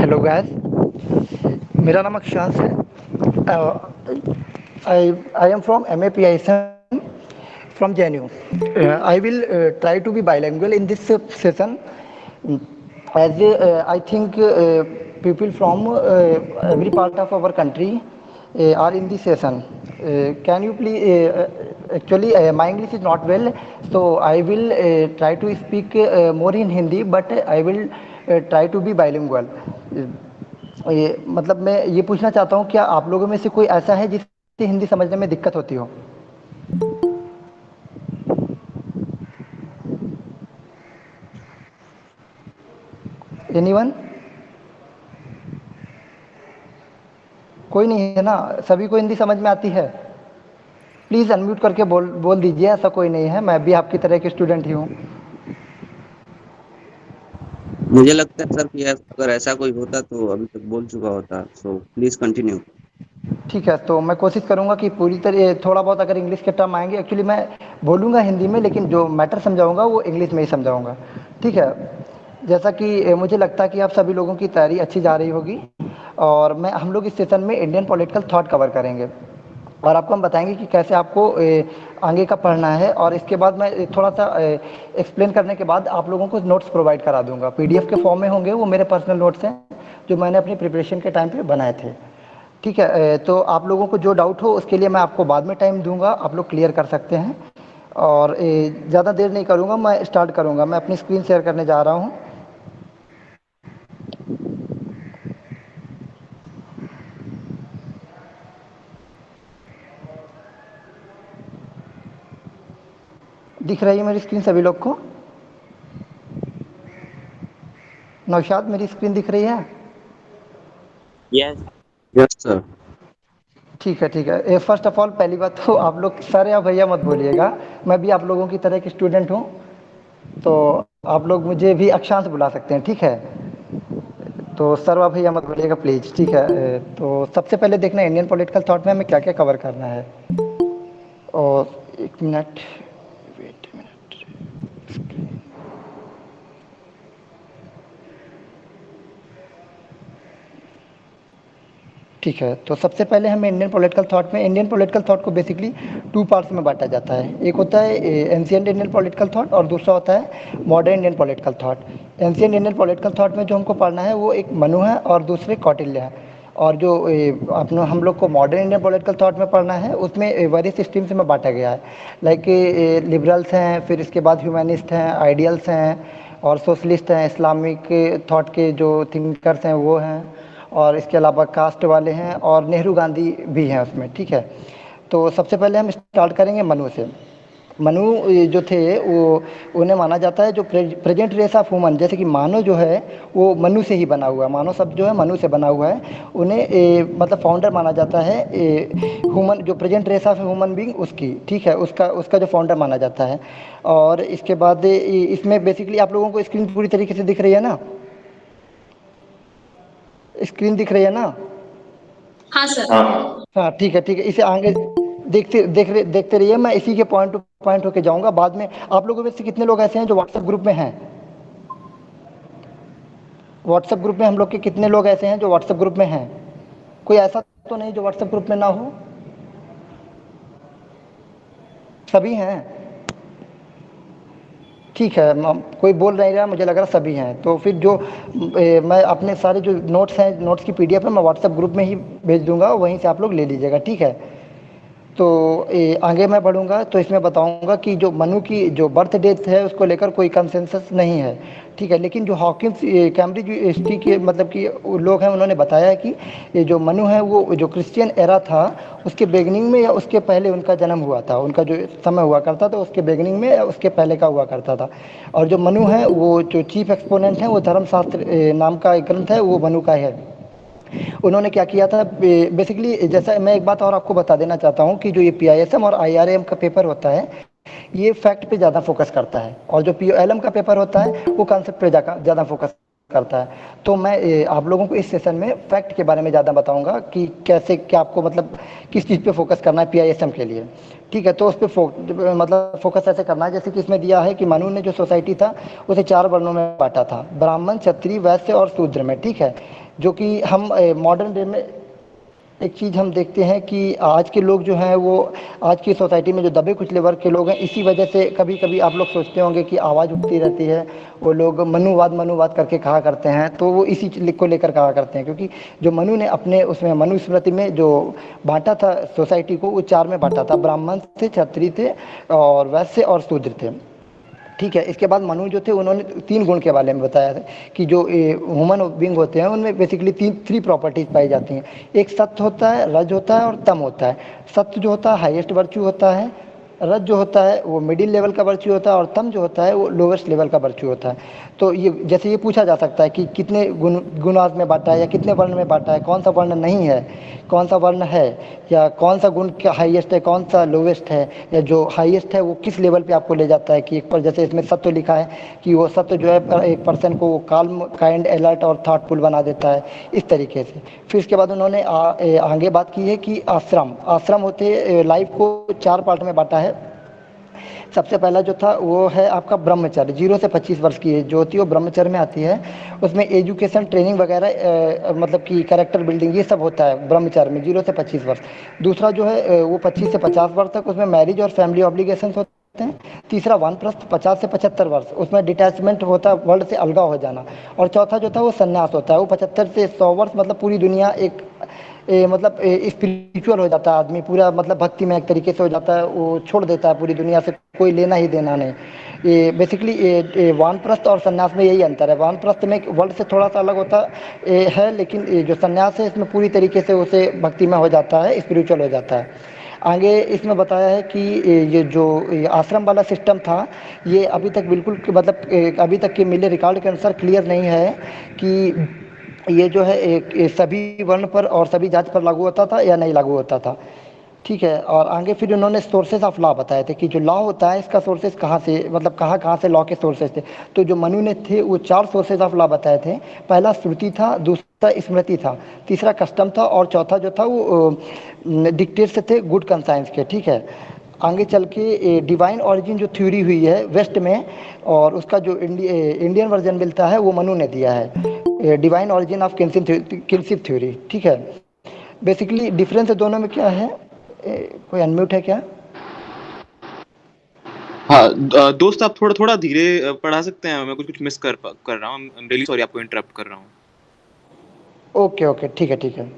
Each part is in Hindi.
हेलो गाइस, मेरा नाम अक्षांश है। I am from MAPISM from JNU. I will try to be bilingual in this session, as I think people from every part of our country are in this session. Can you please? Actually, my English is not well, so I will try to speak more in Hindi, but I will try to be bilingual. ये मतलब मैं ये पूछना चाहता हूँ, क्या आप लोगों में से कोई ऐसा है जिसे हिंदी समझने में दिक्कत होती हो? एनीवन? कोई नहीं है ना? सभी को हिंदी समझ में आती है? प्लीज़ अनम्यूट करके बोल बोल दीजिए, ऐसा कोई नहीं है, मैं भी आपकी तरह के स्टूडेंट ही हूँ। मुझे लगता है सर कि अगर ऐसा कोई होता तो अभी तक बोल चुका होता। So please continue. ठीक है, तो मैं कोशिश करूँगा कि पूरी तरह थोड़ा बहुत अगर इंग्लिश के टर्म आएँगे, एक्चुअली मैं बोलूँगा हिंदी में, लेकिन जो मैटर समझाऊँगा वो इंग्लिश में ही समझाऊँगा। ठीक है? जैसा कि मुझे लगता है कि आप सभी लोगों की तैयारी अच्छी जा रही होगी, और हम लोग इस सेशन में इंडियन पॉलिटिकल थॉट कवर करेंगे, और आपको हम बताएंगे कि कैसे आपको आगे का पढ़ना है। और इसके बाद मैं थोड़ा सा एक्सप्लेन करने के बाद आप लोगों को नोट्स प्रोवाइड करा दूंगा, PDF के फॉर्म में होंगे, वो मेरे पर्सनल नोट्स हैं जो मैंने अपनी प्रिपरेशन के टाइम पे बनाए थे। ठीक है? तो आप लोगों को जो डाउट हो उसके लिए मैं आपको बाद में टाइम दूंगा, आप लोग क्लियर कर सकते हैं। और ज़्यादा देर नहीं करूँगा, मैं स्टार्ट करूँगा। मैं अपनी स्क्रीन शेयर करने जा रहा हूँ। दिख रही है मेरी स्क्रीन सभी लोग को? नौशाद, मेरी स्क्रीन दिख रही है? यस। Yes sir. ठीक है, ठीक है। फर्स्ट ऑफ ऑल, पहली बात तो आप लोग सर या भैया मत बोलिएगा, मैं भी आप लोगों की तरह एक स्टूडेंट हूँ, तो आप लोग मुझे भी अक्षांश बुला सकते हैं। ठीक है? तो सर व भैया मत बोलिएगा प्लीज़। ठीक है? तो सबसे पहले देखना इंडियन पॉलिटिकल थॉट में हमें क्या क्या कवर करना है। और एक मिनट, वेट मिनट। ठीक है, तो सबसे पहले हमें इंडियन पॉलिटिकल थॉट को बेसिकली टू पार्ट्स में बांटा जाता है। एक होता है एंशिएंट इंडियन पॉलिटिकल थॉट, और दूसरा होता है modern Indian political thought. Ancient Indian political thought में जो हमको पढ़ना है वो एक मनु है और दूसरे कौटिल्य है। और जो अपना हम लोग को मॉडर्न इंडियन पॉलिटिकल थॉट में पढ़ना है उसमें वेरियस स्ट्रीम्स में बांटा गया है, लाइक लिबरल्स हैं, फिर इसके बाद ह्यूमनिस्ट हैं, आइडियल्स हैं, और सोशलिस्ट हैं, इस्लामिक थॉट के जो थिंकर्स हैं वो हैं, और इसके अलावा कास्ट वाले हैं, और नेहरू गांधी भी हैं उसमें। ठीक है? तो सबसे पहले हम स्टार्ट करेंगे मनु से। मनु जो थे वो, उन्हें माना जाता है जो प्रेजेंट रेस ऑफ ह्यूमन, जैसे कि मानव जो है वो मनु से ही बना हुआ है, मानव शब्द जो है मनु से बना हुआ है। उन्हें मतलब फाउंडर माना जाता है ह्यूमन, जो present race of human being उसकी। ठीक है? उसका उसका जो फाउंडर माना जाता है। और इसके बाद इसमें बेसिकली आप लोगों को स्क्रीन पूरी तरीके से दिख रही है ना? स्क्रीन दिख रही है ना? हाँ सर। हाँ। हाँ, ठीक है, ठीक है। इसे आगे देखते रहिए, मैं इसी के पॉइंट टू पॉइंट होके जाऊंगा। बाद में आप लोगों में से कितने लोग ऐसे हैं जो व्हाट्सएप ग्रुप में हैं? व्हाट्सएप ग्रुप में हम लोग के कितने लोग ऐसे हैं जो व्हाट्सएप ग्रुप में हैं? कोई ऐसा तो नहीं जो व्हाट्सएप ग्रुप में ना हो? सभी हैं? ठीक है, कोई बोल नहीं रहा, मुझे लग रहा सभी हैं। तो फिर जो मैं अपने सारे जो नोट्स हैं, नोट्स की PDF है, मैं व्हाट्सएप ग्रुप में ही भेज दूंगा, वहीं से आप लोग ले लीजिएगा। ठीक है? तो आगे मैं बढ़ूँगा तो इसमें बताऊँगा कि जो मनु की जो बर्थ डेट है उसको लेकर कोई कंसेंसस नहीं है। ठीक है? लेकिन जो हॉकिंस कैम्ब्रिज यूनिवर्सिटी के मतलब कि वो लोग हैं, उन्होंने बताया है कि ये जो मनु है वो जो क्रिश्चियन एरा था उसके बिगिनिंग में या उसके पहले उनका जन्म हुआ था। उनका जो समय हुआ करता था उसके बिगिनिंग में या उसके पहले का हुआ करता था। और जो मनु है वो जो चीफ एक्सपोनेंट हैं, वो धर्मशास्त्र नाम का एक ग्रंथ है, वो मनु का है। उन्होंने क्या किया था बेसिकली, जैसा मैं एक बात और आपको बता देना चाहता हूँ कि जो ये PISM और IRM का पेपर होता है ये फैक्ट पे ज़्यादा फोकस करता है, और जो PLM का पेपर होता है वो कॉन्सेप्ट पे ज़्यादा फोकस करता है। तो मैं आप लोगों को इस सेशन में फैक्ट के बारे में ज़्यादा बताऊंगा कि कैसे क्या आपको मतलब किस चीज़ पे फोकस करना है PISM के लिए। ठीक है? तो उस पर मतलब फोकस ऐसे करना है, जैसे कि इसमें दिया है कि मनु ने जो सोसाइटी था उसे 4 वर्णों में बांटा था, ब्राह्मण, क्षत्रिय, वैश्य और शूद्र में। ठीक है? जो कि हम मॉडर्न डे में एक चीज़ हम देखते हैं कि आज के लोग जो हैं वो आज की सोसाइटी में जो दबे कुचले वर्ग के लोग हैं, इसी वजह से कभी कभी आप लोग सोचते होंगे कि आवाज़ उठती रहती है, वो लोग मनुवाद मनुवाद करके कहा करते हैं, तो वो इसी को लेकर कहा करते हैं, क्योंकि जो मनु ने अपने उसमें मनुस्मृति में जो बांटा था सोसाइटी को, वो 4 में बांटा था, ब्राह्मण थे, क्षत्रिय थे और वैश्य और शूद्र थे। ठीक है, इसके बाद मनु जो थे उन्होंने 3 गुण के बारे में बताया था कि जो ह्यूमन बींग होते हैं उनमें बेसिकली 3 प्रॉपर्टीज पाई जाती हैं। एक सत्य होता है, रज होता है और तम होता है। सत्य जो होता है हाईएस्ट वर्च्यू होता है, रज जो होता है वो मिडिल लेवल का वर्च्यू होता है और तम जो होता है वो लोवेस्ट लेवल का वर्च्यू होता है। तो ये जैसे ये पूछा जा सकता है कि कितने गुणाज में बांटा है या कितने वर्ण में बांटा है, कौन सा वर्ण नहीं है, कौन सा वर्ण है, या कौन सा गुण का हाईएस्ट है, कौन सा लोवेस्ट है, या जो हाईएस्ट है वो किस लेवल पे आपको ले जाता है कि एक पर जैसे इसमें सत्य लिखा है कि वो सत्य जो है एक पर्सन को वो काल्म, काइंड, अलर्ट और थॉटफुल बना देता है, इस तरीके से। फिर इसके बाद उन्होंने आगे बात की है कि आश्रम होते लाइफ को 4 पार्ट में बांटा है। सबसे पहला जो था वो है आपका ब्रह्मचर्य, 0 से 25 वर्ष की एज जो होती है वो ब्रह्मचर्य में आती है। उसमें एजुकेशन, ट्रेनिंग वगैरह मतलब कि कैरेक्टर बिल्डिंग ये सब होता है ब्रह्मचर्य में, 0 से 25 वर्ष। दूसरा जो है वो 25 से 50 वर्ष तक, उसमें मैरिज और फैमिली ऑब्लिगेशंस होते हैं। तीसरा वानप्रस्थ 50 से 75 वर्ष, उसमें डिटैचमेंट होता है, वर्ल्ड से अलगाव हो जाना। और चौथा जो था वो संन्यास होता है, वो 75 से 100 वर्ष, मतलब पूरी दुनिया एक मतलब स्पिरिचुअल हो जाता है आदमी, पूरा मतलब भक्ति में एक तरीके से हो जाता है, वो छोड़ देता है पूरी दुनिया से, कोई लेना ही देना नहीं। ये बेसिकली वानप्रस्थ और संन्यास में यही अंतर है। वानप्रस्थ में वर्ल्ड से थोड़ा सा अलग होता है, लेकिन ये जो संन्यास है इसमें पूरी तरीके से उसे भक्ति में हो जाता है, स्पिरिचुअल हो जाता है। आगे इसमें बताया है कि ये जो आश्रम वाला सिस्टम था ये अभी तक बिल्कुल मतलब अभी तक के मिले रिकॉर्ड के अनुसार क्लियर नहीं है कि ये जो है एक सभी वर्ण पर और सभी जाति पर लागू होता था या नहीं लागू होता था। ठीक है, और आगे फिर उन्होंने सोर्सेज ऑफ लॉ बताए थे कि जो लॉ होता है इसका सोर्सेज कहाँ से, मतलब कहाँ से लॉ के सोर्सेज थे। तो जो मनु ने थे वो 4 सोर्सेज ऑफ लॉ बताए थे। पहला श्रुति था, दूसरा स्मृति था, तीसरा कस्टम था और चौथा जो था वो डिक्टेट से थे, गुड कंसाइंस के। ठीक है, आगे चल के डिवाइन ऑरिजिन जो थ्योरी हुई है वेस्ट में, और उसका जो इंडियन वर्जन मिलता है वो मनु ने दिया है, divine origin of kinship theory. ठीक है, बेसिकली डिफरेंस दोनों में क्या है? कोई अनम्यूट है क्या? हाँ, दोस्त आप थोड़ा थोड़ा धीरे पढ़ा सकते हैं, मैं कुछ मिस कर रहा हूँ। आई एम रियली सॉरी आपको इंटरप्ट कर रहा हूँ। ओके, ठीक है, ठीक है।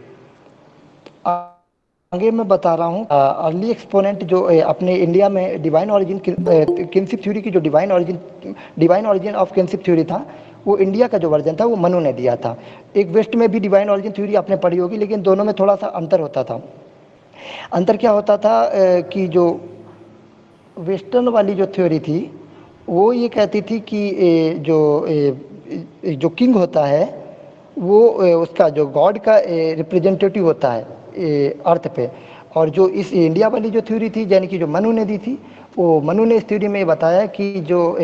आगे मैं बता रहा हूँ अर्ली एक्सपोनेंट जो अपने इंडिया में डिवाइन ऑरिजिन किनशिप थ्योरी की जो divine origin of kinship theory था, वो इंडिया का जो वर्जन था वो मनु ने दिया था। एक वेस्ट में भी डिवाइन ऑरिजिन थ्योरी आपने पढ़ी होगी, लेकिन दोनों में थोड़ा सा अंतर होता था। अंतर क्या होता था कि जो वेस्टर्न वाली जो थ्योरी थी वो ये कहती थी कि जो किंग होता है वो उसका जो गॉड का रिप्रेजेंटेटिव होता है अर्थ पे। और जो इस इंडिया वाली जो थ्योरी थी यानी कि जो मनु ने दी थी, वो मनु ने इस थ्योरी में बताया कि जो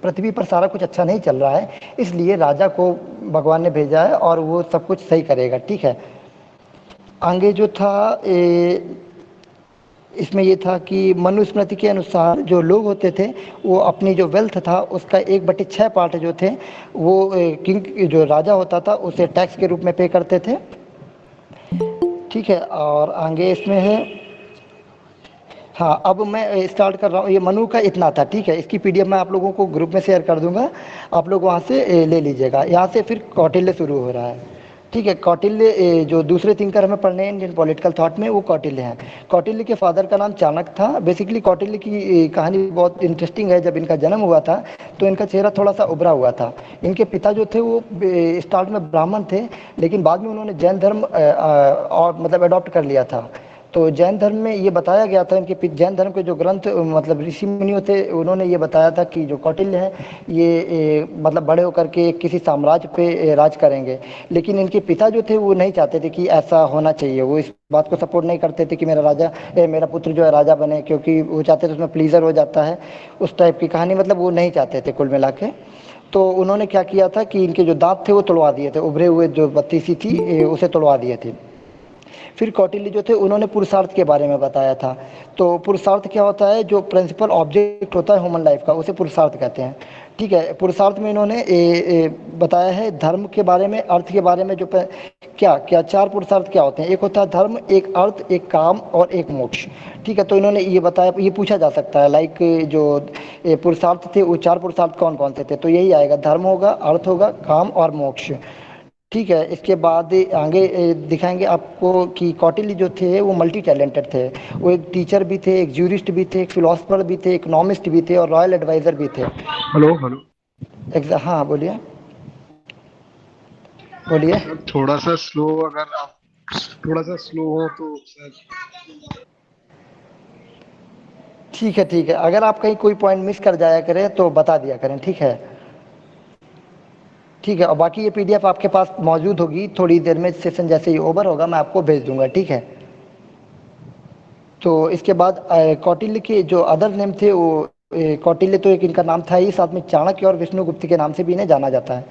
पृथ्वी पर सारा कुछ अच्छा नहीं चल रहा है, इसलिए राजा को भगवान ने भेजा है और वो सब कुछ सही करेगा। ठीक है, आगे जो था इसमें ये था कि मनुस्मृति के अनुसार जो लोग होते थे वो अपनी जो वेल्थ था उसका 1/6 पार्ट जो थे वो किंग जो राजा होता था उसे टैक्स के रूप में पे करते थे। ठीक है, और आगे इसमें है, हाँ अब मैं स्टार्ट कर रहा हूँ। ये मनु का इतना था। ठीक है, इसकी पीडीएफ मैं आप लोगों को ग्रुप में शेयर कर दूंगा, आप लोग वहाँ से ले लीजिएगा। यहाँ से फिर कौटिल्य शुरू हो रहा है। ठीक है, कौटिल्य जो दूसरे थिंकर हमें पढ़ने हैं इंडियन पॉलिटिकल थॉट में, वो कौटिल्य हैं। कौटिल्य के फादर का नाम चाणक्य था। बेसिकली कौटिल्य की कहानी बहुत इंटरेस्टिंग है। जब इनका जन्म हुआ था तो इनका चेहरा थोड़ा सा उभरा हुआ था। इनके पिता जो थे वो स्टार्ट में ब्राह्मण थे, लेकिन बाद में उन्होंने जैन धर्म और मतलब अडॉप्ट कर लिया था। तो जैन धर्म में ये बताया गया था, इनके जैन धर्म के जो ग्रंथ मतलब ऋषि मुनियों थे उन्होंने ये बताया था कि जो कौटिल्य है ये मतलब बड़े होकर के किसी साम्राज्य पे राज करेंगे। लेकिन इनके पिता जो थे वो नहीं चाहते थे कि ऐसा होना चाहिए, वो इस बात को सपोर्ट नहीं करते थे कि मेरा पुत्र जो है राजा बने, क्योंकि वो चाहते थे उसमें प्लीजर हो जाता है, उस टाइप की कहानी, मतलब वो नहीं चाहते थे कुल मिला के। तो उन्होंने क्या किया था कि इनके जो दांत थे वो तोड़वा दिए थे, उभरे हुए जो बत्तीसी थी उसे तोड़वा दिए थे। फिर कौटिल्य जो थे उन्होंने पुरुषार्थ के बारे में बताया था। तो पुरुषार्थ क्या होता है? जो प्रिंसिपल ऑब्जेक्ट होता है ह्यूमन लाइफ का उसे पुरुषार्थ कहते हैं। ठीक है। पुरुषार्थ में इन्होंने बताया है धर्म के बारे में, अर्थ के बारे में, जो क्या क्या 4 पुरुषार्थ क्या होते हैं। एक होता है धर्म, एक अर्थ, एक काम और एक मोक्ष। ठीक है, तो इन्होंने ये बताया, ये पूछा जा सकता है लाइक जो पुरुषार्थ थे वो 4 पुरुषार्थ कौन कौन से थे, तो यही आएगा, धर्म होगा, अर्थ होगा, काम और मोक्ष। ठीक है, इसके बाद आगे दिखाएंगे आपको कि कौटिल्य जो थे वो मल्टी टैलेंटेड थे। वो एक टीचर भी थे, एक ज्यूरिस्ट भी थे, एक फिलोसफर भी थे, इकोनॉमिस्ट भी थे और रॉयल एडवाइजर भी थे। Hello hello. हाँ बोलिए बोलिए। सर थोड़ा सा स्लो, अगर आप थोड़ा सा स्लो हो तो सर। ठीक है ठीक है, अगर आप कहीं कोई पॉइंट मिस कर जाया करें तो बता दिया करें। ठीक है ठीक है, और बाकी ये पीडीएफ आपके पास मौजूद होगी, थोड़ी देर में सेशन जैसे ही ओवर होगा मैं आपको भेज दूंगा। ठीक है, तो इसके बाद कौटिल्य के जो अदर नेम थे वो कौटिल्य तो एक इनका नाम था ही, साथ में चाणक्य और विष्णुगुप्त के नाम से भी इन्हें जाना जाता है।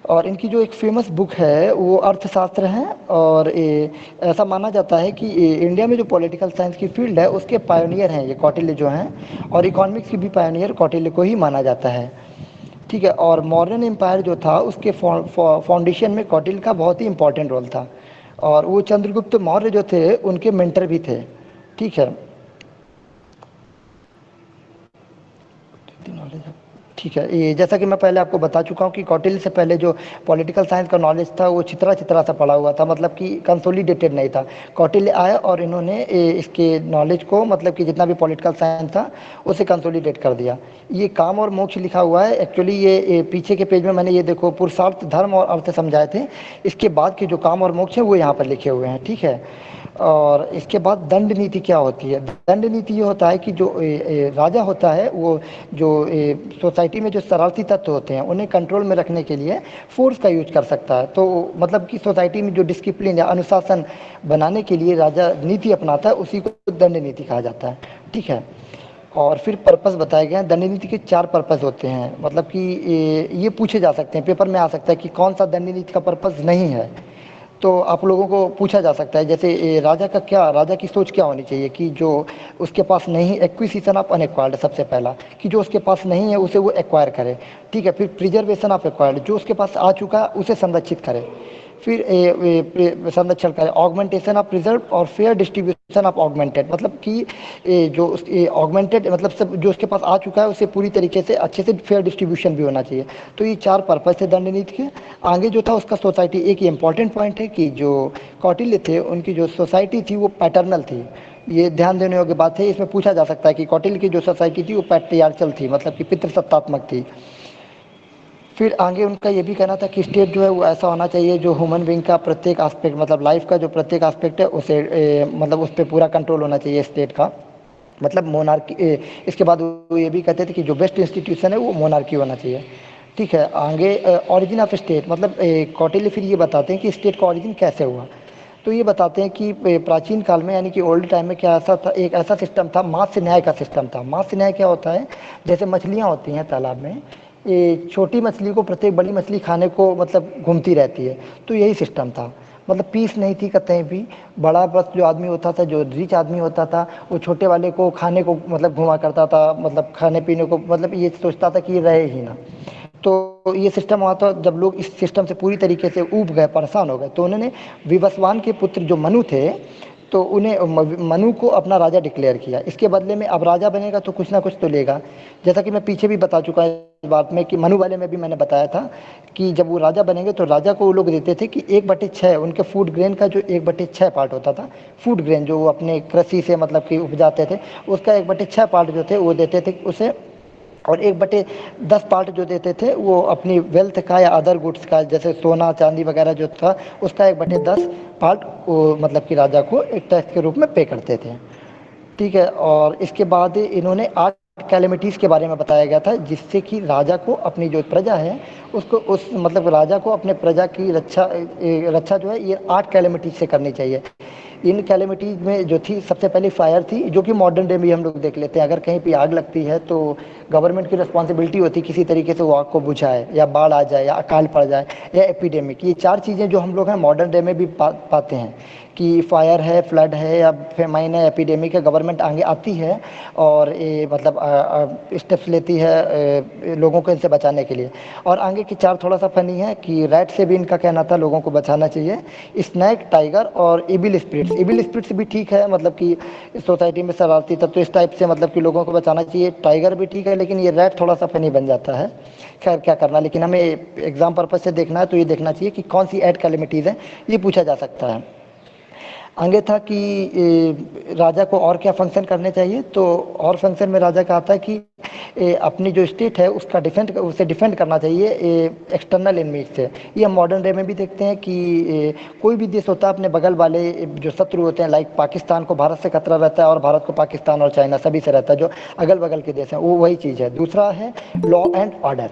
और इनकी जो एक फेमस बुक है वो अर्थशास्त्र है। और ऐसा माना जाता है कि इंडिया में जो पॉलिटिकल साइंस की फील्ड है उसके पायोनियर हैं ये कौटिल्य जो हैं, और इकोनॉमिक्स की भी पायोनियर कौटिल्य को ही माना जाता है। ठीक है, और मॉडर्न एम्पायर जो था उसके फाउंडेशन में कौटिल्य का बहुत ही इंपॉर्टेंट रोल था, और वो चंद्रगुप्त मौर्य जो थे उनके मेंटर भी थे। ठीक है, ठीक है, ये जैसा कि मैं पहले आपको बता चुका हूँ कि कौटिल्य से पहले जो पॉलिटिकल साइंस का नॉलेज था वो चित्रा चित्रा सा पड़ा हुआ था, मतलब कि कंसोलिडेटेड नहीं था। कौटिल्य आया और इन्होंने इसके नॉलेज को, मतलब कि जितना भी पॉलिटिकल साइंस था उसे कंसोलिडेट कर दिया। ये काम और मोक्ष लिखा हुआ है, एक्चुअली ये पीछे के पेज में मैंने ये देखो पुरुषार्थ, धर्म और अर्थ समझाए थे, इसके बाद के जो काम और मोक्ष है वो यहाँ पर लिखे हुए हैं। ठीक है, और इसके बाद दंड नीति क्या होती है। दंड नीति ये होता है कि जो राजा होता है वो जो सोसाइटी में जो शरारती तत्व होते हैं उन्हें कंट्रोल में रखने के लिए फोर्स का यूज कर सकता है। तो मतलब कि सोसाइटी में जो डिसिप्लिन या अनुशासन बनाने के लिए राजा नीति अपनाता है उसी को दंड नीति कहा जाता है। ठीक है, और फिर पर्पस बताए गए हैं। दंड नीति के 4 पर्पस होते हैं, मतलब कि ये पूछे जा सकते हैं, पेपर में आ सकता है कि कौन सा दंड नीति का पर्पस नहीं है, तो आप लोगों को पूछा जा सकता है। जैसे राजा की सोच क्या होनी चाहिए कि जो उसके पास नहीं, एक्विजिशन ऑफ अनएक्वायर्ड, सबसे पहला कि जो उसके पास नहीं है उसे वो एक्वायर करे। ठीक है, फिर प्रिजर्वेशन ऑफ एक्वायर्ड, जो उसके पास आ चुका है उसे संरक्षित करे। फिर संरक्षण करें, ऑगमेंटेशन ऑफ प्रिजर्व और फेयर डिस्ट्रीब्यूशन ऑफ ऑगमेंटेड, मतलब कि जो ऑगमेंटेड मतलब सब जो उसके पास आ चुका है उसे पूरी तरीके से अच्छे से फेयर डिस्ट्रीब्यूशन भी होना चाहिए। तो ये 4 पर्पस है दंड नीति के। आगे जो था उसका सोसाइटी, एक इंपॉर्टेंट पॉइंट है कि जो कौटिल्य थे उनकी जो सोसाइटी थी वो पैटर्नल थी। ये ध्यान देने योग्य बात है, इसमें पूछा जा सकता है कि कौटिल्य की जो सोसाइटी थी वो पैट्रियार्चल थी, मतलब कि पितृसत्तात्मक थी। फिर आगे उनका ये भी कहना था कि स्टेट जो है वो ऐसा होना चाहिए जो ह्यूमन बीइंग का प्रत्येक एस्पेक्ट, मतलब लाइफ का जो प्रत्येक एस्पेक्ट है उसे मतलब उस पर पूरा कंट्रोल होना चाहिए स्टेट का, मतलब मोनार्की। इसके बाद वो ये भी कहते थे कि जो बेस्ट इंस्टीट्यूशन है वो मोनार्की होना चाहिए। ठीक है, आगे ऑरिजिन ऑफ स्टेट, मतलब कौटिल्य फिर ये बताते हैं कि स्टेट का ऑरिजिन कैसे हुआ। तो ये बताते हैं कि प्राचीन काल में, यानी कि ओल्ड टाइम में क्या ऐसा था, एक ऐसा सिस्टम था, मात्स्य न्याय का सिस्टम था। मात्स्य न्याय क्या होता है, जैसे मछलियाँ होती हैं तालाब में, ये छोटी मछली को प्रत्येक बड़ी मछली खाने को मतलब घूमती रहती है, तो यही सिस्टम था। मतलब पीस नहीं थी कतई भी, बड़ा बस जो आदमी होता था, जो रिच आदमी होता था, वो छोटे वाले को खाने को मतलब घुमा करता था, मतलब खाने पीने को, मतलब ये सोचता था कि ये रहे ही ना। तो ये सिस्टम हुआ था। जब लोग इस सिस्टम से पूरी तरीके से ऊब गए, परेशान हो गए, तो उन्होंने विवस्वान के पुत्र जो मनु थे, तो उन्हें मनु को अपना राजा डिक्लेयर किया। इसके बदले में अब राजा बनेगा तो कुछ ना कुछ तो लेगा। जैसा कि मैं पीछे भी बता चुका इस बात में कि मनु वाले में भी मैंने बताया था कि जब वो राजा बनेंगे तो राजा को वो लोग देते थे कि 1/6 उनके फूड ग्रेन का, जो 1/6 पार्ट होता था, फूड ग्रेन जो वो अपने कृषि से मतलब कि उपजाते थे, उसका 1/6 पार्ट जो थे वो देते थे उसे, और 1/10 पार्ट जो देते थे वो अपनी वेल्थ का या अदर गुड्स का, जैसे सोना चांदी वगैरह जो था उसका 1/10 पार्ट वो मतलब कि राजा को एक टैक्स के रूप में पे करते थे। ठीक है, और इसके बाद इन्होंने 8 कैलेमिटीज़ के बारे में बताया गया था, जिससे कि राजा को अपनी जो प्रजा है उसको, उस मतलब राजा को अपने प्रजा की रक्षा जो है ये 8 कैलेमिटीज से करनी चाहिए। इन कैलेमिटीज में जो थी, सबसे पहले फायर थी, जो कि मॉडर्न डे में हम लोग देख लेते हैं। अगर कहीं पे आग लगती है तो गवर्नमेंट की रिस्पॉन्सिबिलिटी होती है किसी तरीके से वो आग को बुझाए, या बाढ़ आ जाए, या अकाल पड़ जाए, या एपिडेमिक। ये 4 चीज़ें जो हम लोग हैं मॉडर्न डे में भी पाते हैं कि फायर है, फ्लड है या फेमाइन है, एपिडेमिक है, गवर्नमेंट आगे आती है और मतलब स्टेप्स लेती है लोगों को इनसे बचाने के लिए। और आगे की 4 थोड़ा सा फनी है कि रैट से भी इनका कहना था लोगों को बचाना चाहिए, स्नैक, टाइगर और इविल स्पिरिट्स। इविल स्पिरिट्स भी ठीक है, मतलब कि सोसाइटी में शरारती तत्व, तो इस टाइप से मतलब कि लोगों को बचाना चाहिए। टाइगर भी ठीक है, लेकिन ये रैट थोड़ा सा फनी बन जाता है। खैर क्या करना, लेकिन हमें एग्जाम पर्पज से देखना है तो ये देखना चाहिए कि कौन सी एड कैलेमिटीज़ है, ये पूछा जा सकता है। आगे था कि राजा को और क्या फंक्शन करने चाहिए, तो और फंक्शन में राजा का आता है कि अपनी जो स्टेट है उसका उसे डिफेंड करना चाहिए एक्सटर्नल एनिमीज से। ये हम मॉडर्न डे में भी देखते हैं कि कोई भी देश होता है अपने बगल वाले जो शत्रु होते हैं, लाइक पाकिस्तान को भारत से खतरा रहता है और भारत को पाकिस्तान और चाइना सभी से रहता है, जो अगल बगल के देश हैं, वो वही चीज़ है। दूसरा है लॉ एंड ऑर्डर,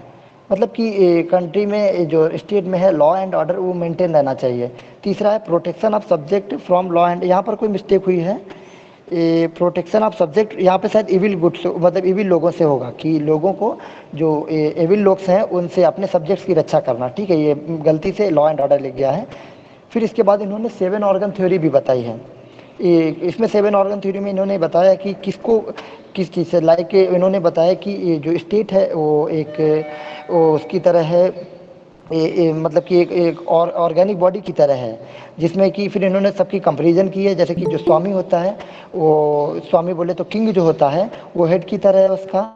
मतलब कि कंट्री में जो स्टेट में है लॉ एंड ऑर्डर वो मेंटेन रहना चाहिए। तीसरा है protection of subject from law and, यहाँ पर कोई मिस्टेक हुई है, प्रोटेक्शन ऑफ सब्जेक्ट यहाँ पे शायद इविल गुड्स मतलब इविल लोगों से होगा, कि लोगों को जो एविल लोग हैं उनसे अपने सब्जेक्ट्स की रक्षा करना। ठीक है, ये गलती से लॉ एंड ऑर्डर लिख गया है। फिर इसके बाद इन्होंने 7 ऑर्गन थ्योरी भी बताई है। इसमें 7 ऑर्गन थ्योरी में इन्होंने बताया कि किसको किस चीज़ से, लाइक इन्होंने बताया कि ये जो स्टेट है वो एक वो उसकी तरह है, मतलब कि एक और ऑर्गेनिक बॉडी की तरह है, जिसमें कि फिर इन्होंने सबकी कंपैरिजन की है। जैसे कि जो स्वामी होता है, वो स्वामी बोले तो किंग जो होता है वो हेड की तरह है उसका,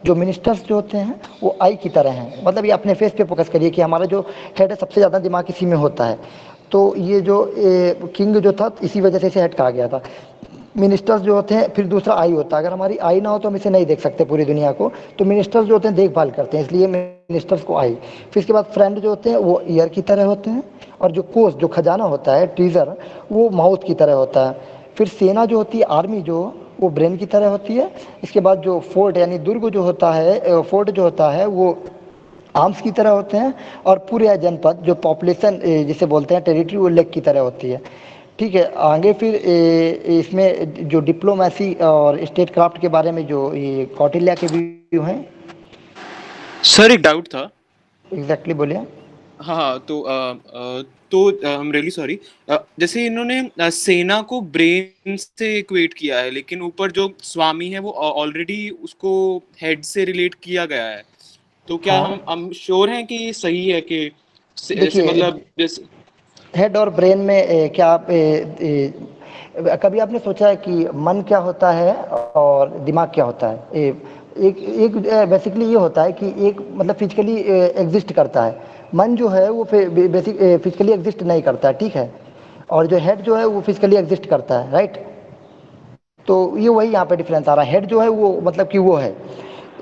जो मिनिस्टर्स जो होते हैं वो आई की तरह हैं। मतलब ये अपने फेस पे फोकस करिए कि हमारा जो हेड है सबसे ज़्यादा दिमाग इसी में होता है। तो ये जो किंग जो था इसी वजह से इसे हेड कहा गया था। मिनिस्टर्स जो होते हैं, फिर दूसरा आई होता है, अगर हमारी आई ना हो तो हम इसे नहीं देख सकते पूरी दुनिया को, तो मिनिस्टर्स जो होते हैं देखभाल करते हैं, इसलिए मिनिस्टर्स को आई। फिर इसके बाद फ्रेंड जो होते हैं वो ईयर की तरह होते हैं, और जो कोष जो खजाना होता है ट्रीजर, वो माउथ की तरह होता है। फिर सेना जो होती है आर्मी जो, वो ब्रेन की तरह होती है। इसके बाद जो फोर्ट यानी दुर्ग जो होता है, फोर्ट जो होता है वो आर्म्स की तरह होते हैं। और पूरे जनपद जो पॉपुलेशन जिसे बोलते हैं टेरिटरी, वो लेग की तरह होती है। ठीक है, आगे फिर इसमें जो डिप्लोमेसी और स्टेट क्राफ्ट के बारे में जो ये कौटिल्य के व्यू हैं। सर एक डाउट था। एग्जैक्टली बोलिए। हाँ तो आई एम रियली सॉरी। जैसे इन्होंने सेना को ब्रेन से इक्वेट किया है, लेकिन ऊपर जो स्वामी है वो ऑलरेडी उसको हेड से रिलेट किया गया है, तो क्या हाँ हम श्योर हैं कि ये सही है कि ऐसे देखिए, मतलब जैसे हेड और ब्रेन में क्या आप कभी आपने सोचा है कि मन क्या होता है और दिमाग क्या होता है? एक एक बेसिकली ये होता है कि एक मतलब फिजिकली एग्जिस्ट करता है, मन जो है वो बेसिक फिजिकली एग्जिस्ट नहीं करता है, ठीक है, और जो हेड जो है वो फिजिकली एग्जिस्ट करता है, राइट। तो ये वही यहाँ पे डिफरेंस आ रहा है। हेड जो है वो मतलब कि वो है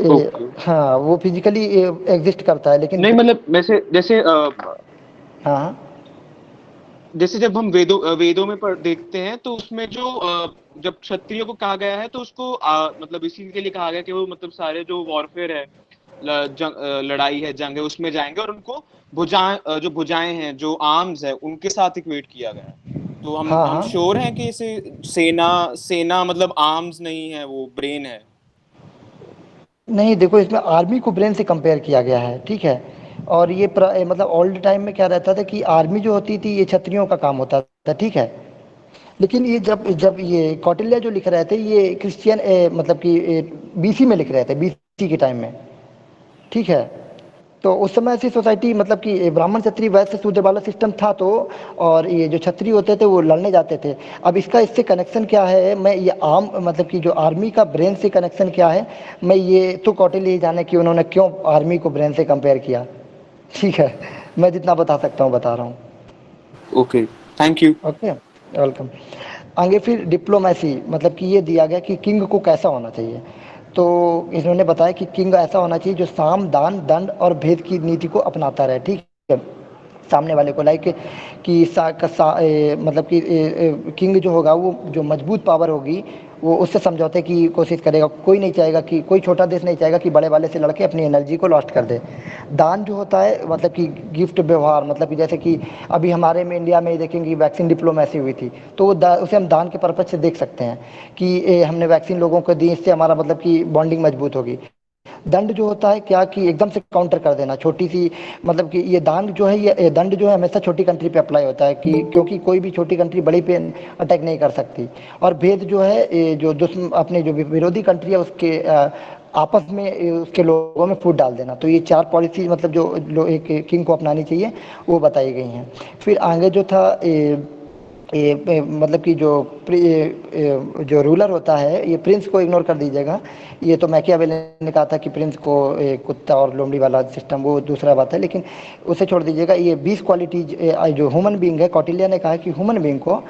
ओके। हाँ वो फिजिकली एग्जिस्ट करता है, लेकिन नहीं मतलब वैसे जैसे हाँ जैसे जब हम वेदों में देखते हैं तो उसमें जो जब क्षत्रियो को कहा गया है तो उसको मतलब इसी के लिए कहा गया कि वो मतलब सारे जो वॉरफेयर है, लड़ाई है, जंग है, उसमें जाएंगे और उनको जो भुजाएं हैं, जो आर्म्स है, उनके साथ इक्वेट किया गया है। तो हाँ हम हाँ श्योर हैं कि इसे सेना सेना मतलब आर्म्स नहीं है, वो ब्रेन है। नहीं, देखो इसमें आर्मी को ब्रेन से कंपेयर किया गया है, ठीक है। और ये मतलब ओल्ड टाइम में क्या रहता था कि आर्मी जो होती थी ये क्षत्रियों का काम होता था, ठीक है। लेकिन ये जब जब ये कौटिल्य जो लिख रहे थे ये क्रिश्चियन मतलब कि बीसी में लिख रहे थे, बीसी के टाइम में, ठीक है। तो उस समय ऐसी सोसाइटी मतलब कि ब्राह्मण क्षत्रिय वैश्य शूद्र वाला सिस्टम था, तो और ये जो क्षत्रिय होते थे वो लड़ने जाते थे। अब इसका इससे कनेक्शन क्या है, मैं ये आम मतलब कि जो आर्मी का ब्रेन से कनेक्शन क्या है, मैं ये तो कौटिल्य ही जाने कि उन्होंने क्यों आर्मी को ब्रेन से कंपेयर किया, ठीक है। मैं जितना बता सकता हूँ बता रहा हूँ। Okay, thank you. Okay, welcome. आगे फिर डिप्लोमेसी, मतलब कि ये दिया गया कि किंग को कैसा होना चाहिए। तो इन्होंने बताया कि किंग ऐसा होना चाहिए जो साम दान दंड और भेद की नीति को अपनाता रहे, ठीक है, सामने वाले को, लाइक कि मतलब कि किंग जो होगा वो जो मजबूत पावर होगी वो उससे समझौते की कोशिश करेगा। कोई नहीं चाहेगा कि कोई छोटा देश नहीं चाहेगा कि बड़े वाले से लड़के अपनी एनर्जी को लॉस्ट कर दे। दान जो होता है मतलब कि गिफ्ट व्यवहार, मतलब कि जैसे कि अभी हमारे में इंडिया में देखेंगे वैक्सीन डिप्लोमेसी हुई थी, तो वो उसे हम दान के पर्पज से देख सकते हैं कि हमने वैक्सीन लोगों को दी, इससे हमारा मतलब कि बॉन्डिंग मजबूत होगी। दंड जो होता है क्या कि एकदम से काउंटर कर देना, छोटी सी मतलब कि ये दान जो है, ये दंड जो है हमेशा छोटी कंट्री पे अप्लाई होता है कि क्योंकि कोई भी छोटी कंट्री बड़ी पे अटैक नहीं कर सकती। और भेद जो है ये जो दुश्मन अपने जो विरोधी कंट्री है उसके आपस में उसके लोगों में फूट डाल देना। तो ये 4 पॉलिसी मतलब जो एक किंग को अपनानी चाहिए वो बताई गई हैं। फिर आगे जो था मतलब कि जो रूलर होता है, ये प्रिंस को इग्नोर कर दीजिएगा। ये तो मैकियावेली ने कहा था कि प्रिंस को कुत्ता और लोमड़ी वाला सिस्टम, वो दूसरा बात है, लेकिन उसे छोड़ दीजिएगा। ये 20 क्वालिटीज जो ह्यूमन बीइंग है, कौटिल्य ने कहा है कि ह्यूमन बीइंग को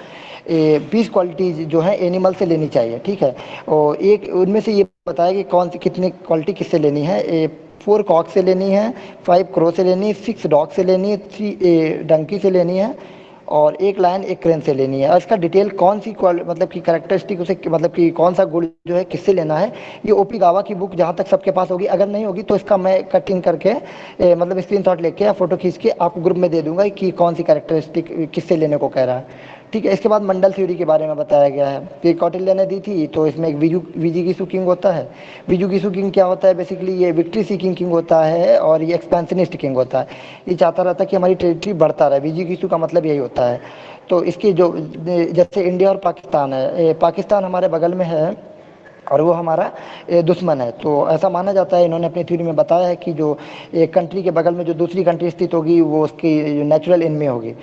20 क्वालिटीज जो है एनिमल से लेनी चाहिए, ठीक है। और एक उनमें से ये बताया कि कौन सी कितनी क्वालिटी किससे लेनी है। 4 कॉक से लेनी है, 5 क्रो से लेनी है, 6 डॉग से लेनी है, 3 डंकी से लेनी है, और 1 लायन 1 क्रेन से लेनी है। और इसका डिटेल कौन सी मतलब कि कैरेक्टरिस्टिक उसे मतलब कि कौन सा गुण जो है किससे लेना है, ये ओपी गावा की बुक जहाँ तक सबके पास होगी, अगर नहीं होगी तो इसका मैं कटिंग करके मतलब स्क्रीनशॉट लेके या फोटो खींच के आपको ग्रुप में दे दूंगा कि कौन सी कैरेक्टरिस्टिक किससे लेने को कह रहा है, ठीक है। इसके बाद मंडल थ्योरी के बारे में बताया गया है, ये कौटिल्य ने दी थी। तो इसमें एक विजिगिसु किंग होता है। विजिगिसु किंग क्या होता है, बेसिकली ये विक्ट्री सीकिंग किंग होता है और ये एक्सपेंशनिस्ट किंग होता है। ये चाहता रहता है कि हमारी टेरिटरी बढ़ता रहे, विजिगिसु का मतलब यही होता है। तो इसकी जो जैसे इंडिया और पाकिस्तान है, पाकिस्तान हमारे बगल में है और वो हमारा दुश्मन है। तो ऐसा माना जाता है, इन्होंने अपनी थ्योरी में बताया है कि जो एक कंट्री के बगल में जो दूसरी कंट्री स्थित होगी वो उसकी नेचुरल एनिमी होगी,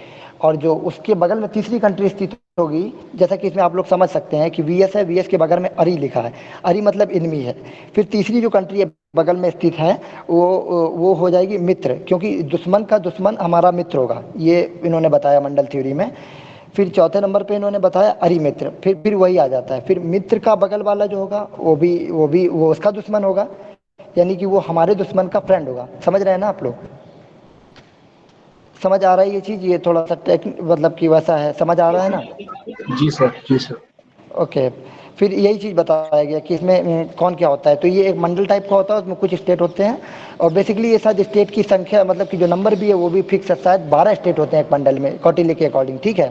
और जो उसके बगल में तीसरी कंट्री स्थित होगी, जैसा कि इसमें आप लोग समझ सकते हैं कि वीएस है, वीएस के बगल में अरी लिखा है, अरी मतलब एनिमी है। फिर तीसरी जो कंट्री है बगल में स्थित है वो हो जाएगी मित्र, क्योंकि दुश्मन का दुश्मन हमारा मित्र होगा, ये इन्होंने बताया मंडल थ्योरी में। फिर चौथे नंबर पे इन्होंने बताया अरिमित्र, फिर वही आ जाता है। फिर मित्र का बगल वाला जो होगा वो उसका दुश्मन होगा, यानी कि वो हमारे दुश्मन का फ्रेंड होगा। समझ रहे हैं ना आप लोग? समझ आ रहा है ये चीज़? ये थोड़ा सा मतलब कि वैसा है, समझ आ रहा है ना? जी सर, जी सर। ओके। फिर यही चीज़ बताया गया कि इसमें कौन क्या होता है। तो ये एक मंडल टाइप का होता है, उसमें कुछ स्टेट होते हैं, और बेसिकली ये शायद स्टेट की संख्या मतलब कि जो नंबर भी है वो भी फिक्स है, शायद 12 स्टेट होते हैं एक मंडल में कौटिल्य के अकॉर्डिंग, ठीक है।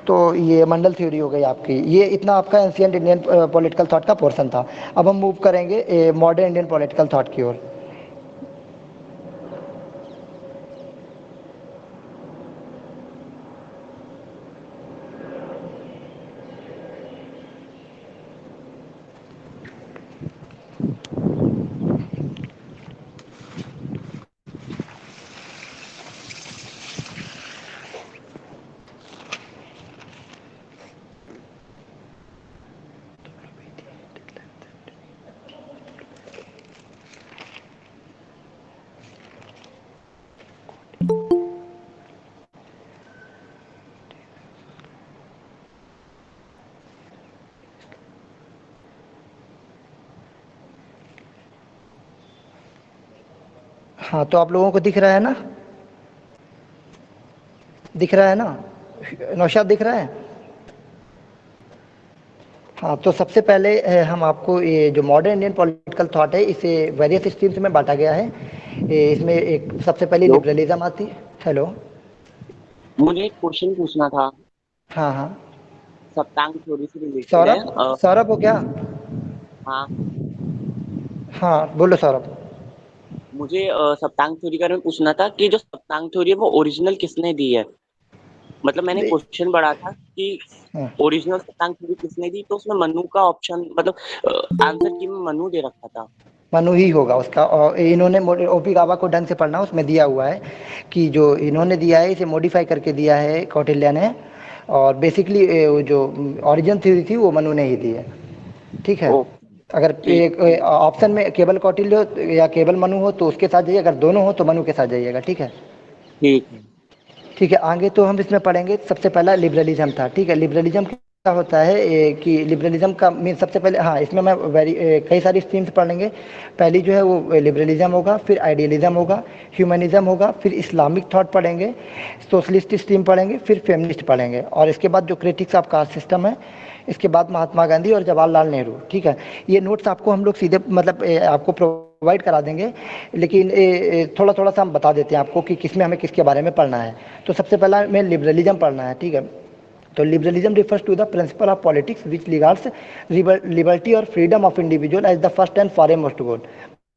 तो ये मंडल थ्योरी हो गई आपकी। ये इतना आपका एंशियंट इंडियन पॉलिटिकल थॉट का पोर्शन था। अब हम मूव करेंगे मॉडर्न इंडियन पॉलिटिकल थॉट की ओर। हाँ, तो आप लोगों को दिख रहा है ना? दिख रहा है ना? नौशाद दिख रहा है? हाँ, तो सबसे पहले हम आपको ये जो मॉडर्न इंडियन पॉलिटिकल थॉट है इसे वेरियस स्ट्रीम्स में बांटा गया है। इसमें एक सबसे पहले हेलो, लिबरलिज्म आती है। हेलो। मुझे एक क्वेश्चन पूछना था। हाँ हाँ। सप्तांग थ्योरी से रिलेटेड है। सौरभ, सौरभ हो क्या? हाँ, हाँ बोलो सौरभ। मुझे सप्तांग थ्योरी के बारे में पूछना था कि जो सप्तांग थ्योरी है वो ओरिजिनल किसने दी है। मतलब मैंने दे- क्वेश्चन पढ़ा था कि हाँ, ओरिजिनल सप्तांग थ्योरी किसने दी, तो उसमें मनु का ऑप्शन मतलब आंसर की में मनु दे रखा था। मनु ही होगा उसका। और इन्होंने ओपी गावा को ढंग से पढ़ना, उसमें दिया हुआ है कि जो इन्होंने दिया है इसे मॉडिफाई करके दिया है कौटिल्य ने, और बेसिकली जो ओरिजिन थ्योरी थी वो मनु ने ही दी है, ठीक है। ओके, अगर ठीक। एक ऑप्शन में केवल कौटिल्य हो या केवल मनु हो तो उसके साथ जाइए, अगर दोनों हो तो मनु के साथ जाइएगा, ठीक है। ठीक है। ठीक है, आगे तो हम इसमें पढ़ेंगे। सबसे पहला लिबरलिज्म था, ठीक है। लिबरलिज्म क्या होता है कि लिबरलिज्म का मीन सबसे पहले, हाँ इसमें मैं कई सारी स्ट्रीम्स पढ़ेंगे। पहली जो है वो लिबरलिज्म होगा, फिर आइडियलिज्म होगा, ह्यूमनिज्म होगा, फिर इस्लामिक थॉट पढ़ेंगे, सोशलिस्ट स्ट्रीम पढ़ेंगे, फिर फेमिनिस्ट पढ़ेंगे, और इसके बाद जो क्रिटिक्स ऑफ कास्ट सिस्टम है, इसके बाद महात्मा गांधी और जवाहरलाल नेहरू, ठीक है। ये नोट्स आपको हम लोग सीधे मतलब आपको प्रोवाइड करा देंगे, लेकिन थोड़ा थोड़ा सा हम बता देते हैं आपको कि किसमें हमें किसके बारे में पढ़ना है। तो सबसे पहला हमें लिबरलिज्म पढ़ना है, ठीक है। तो liberalism refers to the principle of politics which regards liberty और freedom of individual as the first and foremost goal.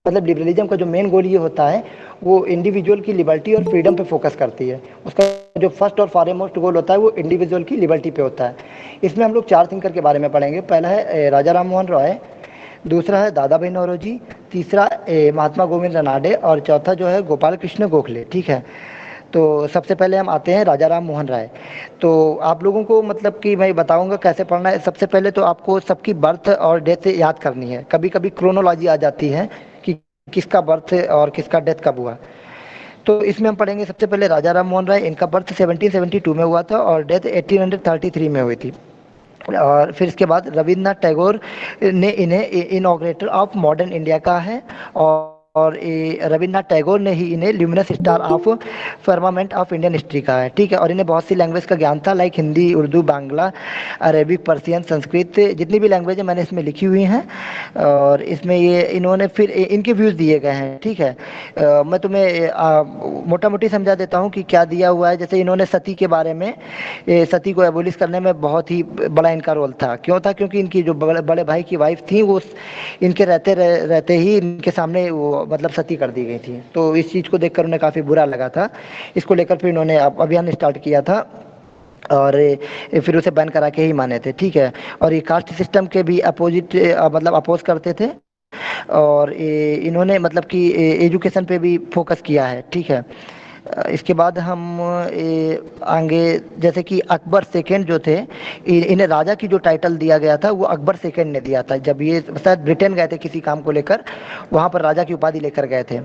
मतलब लिबरलिज्म का जो मेन गोल ये होता है वो इंडिविजुअल की लिबर्टी और फ्रीडम पे फोकस करती है। उसका जो फर्स्ट और फॉरमोस्ट गोल होता है वो इंडिविजुअल की लिबर्टी पे होता है। इसमें हम लोग 4 थिंकर के बारे में पढ़ेंगे। पहला है राजा राम मोहन रॉय, दूसरा है दादा भाई नौरोजी, तीसरा महात्मा गोविंद रनाडे और चौथा जो है गोपाल कृष्ण गोखले। ठीक है, तो सबसे पहले हम आते हैं राजा राम मोहन राय। तो आप लोगों को मतलब कि मैं बताऊंगा कैसे पढ़ना है। सबसे पहले तो आपको सबकी बर्थ और डेथ याद करनी है। कभी कभी क्रोनोलॉजी आ जाती है कि किसका बर्थ और किसका डेथ कब हुआ। तो इसमें हम पढ़ेंगे सबसे पहले राजा राम मोहन राय। इनका बर्थ 1772 में हुआ था और डेथ 1833 में हुई थी। और फिर इसके बाद रविन्द्रनाथ टैगोर ने इन्हें इनॉग्रेटर ऑफ मॉडर्न इंडिया कहा है। और रविन्द्रनाथ टैगोर ने ही इन्हें luminous star of firmament of Indian history कहा है। ठीक है, और इन्हें बहुत सी लैंग्वेज का ज्ञान था, like Hindi, Urdu, Bangla, Arabic, Persian, Sanskrit, जितनी भी लैंग्वेज है मैंने इसमें लिखी हुई हैं। और इसमें ये इन्होंने फिर इनके व्यूज़ दिए गए हैं। ठीक है, मैं तुम्हें मोटा मोटी समझा देता हूँ कि क्या दिया हुआ है। जैसे इन्होंने सती के बारे में, सती को एबोलिश करने में बहुत ही बड़ा इनका रोल था। क्यों था? क्योंकि इनकी जो बड़े भाई की वाइफ थी वो इनके रहते ही इनके सामने वो मतलब सती कर दी गई थी। तो इस चीज़ को देखकर उन्हें काफ़ी बुरा लगा था। इसको लेकर फिर इन्होंने अभियान स्टार्ट किया था और फिर उसे बैन करा के ही माने थे। ठीक है, और ये कास्ट सिस्टम के भी अपोजिट मतलब अपोज करते थे। और इन्होंने मतलब कि एजुकेशन पे भी फोकस किया है। ठीक है, इसके बाद हम आगे, जैसे कि अकबर सेकेंड जो थे, इन्हें राजा की जो टाइटल दिया गया था वो अकबर सेकेंड ने दिया था। जब ये शायद ब्रिटेन गए थे किसी काम को लेकर, वहाँ पर राजा की उपाधि लेकर गए थे।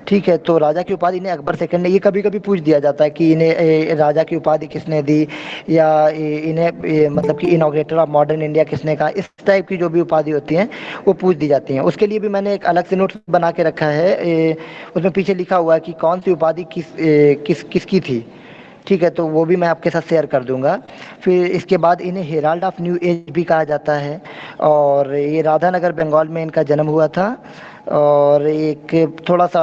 ठीक है, तो राजा की उपाधि इन्हें अकबर सेकेंड ने, ये कभी कभी पूछ दिया जाता है कि इन्हें राजा की उपाधि किसने दी, या इन्हें मतलब कि इनॉग्रेटर ऑफ मॉडर्न इंडिया किसने कहा। इस टाइप की जो भी उपाधि होती हैं वो पूछ दी जाती हैं। उसके लिए भी मैंने एक अलग से नोट बना के रखा है। उसमें पीछे लिखा हुआ है कि कौन सी उपाधि किसकी थी। ठीक है, तो वो भी मैं आपके साथ शेयर कर दूंगा। फिर इसके बाद इन्हें हेराल्ड ऑफ न्यू एज भी कहा जाता है। और ये राधानगर बंगाल में इनका जन्म हुआ था। और एक थोड़ा सा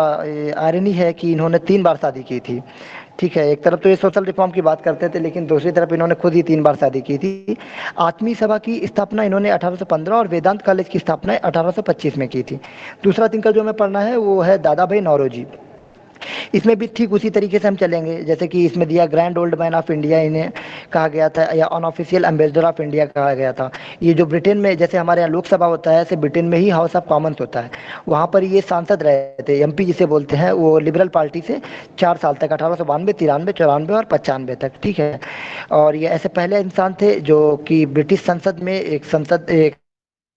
आयरनी है कि इन्होंने 3 बार शादी की थी। ठीक है, एक तरफ तो ये सोशल रिफॉर्म की बात करते थे, लेकिन दूसरी तरफ इन्होंने खुद ही 3 बार शादी की थी। आत्मीय सभा की स्थापना इन्होंने 1815 और वेदांत कॉलेज की स्थापना 1825 में की थी। दूसरा तिनका जो हमें पढ़ना है वो है दादा भाई नौरोजी। इसमें भी ठीक उसी तरीके से हम चलेंगे जैसे कि इसमें दिया grand old man of India इन्हें कहा गया था, या अनऑफिशियल एम्बेसडर ऑफ इंडिया कहा गया था। ये जो ब्रिटेन में, जैसे हमारे यहाँ लोकसभा होता है, ऐसे ब्रिटेन में ही हाउस ऑफ कॉमन्स होता है। वहाँ पर ये सांसद रहे थे, एमपी जिसे बोलते हैं, वो लिबरल पार्टी से 4 साल तक, 1892, 93, 94 और 95 तक। ठीक है, और ये ऐसे पहले इंसान थे जो कि ब्रिटिश संसद में एक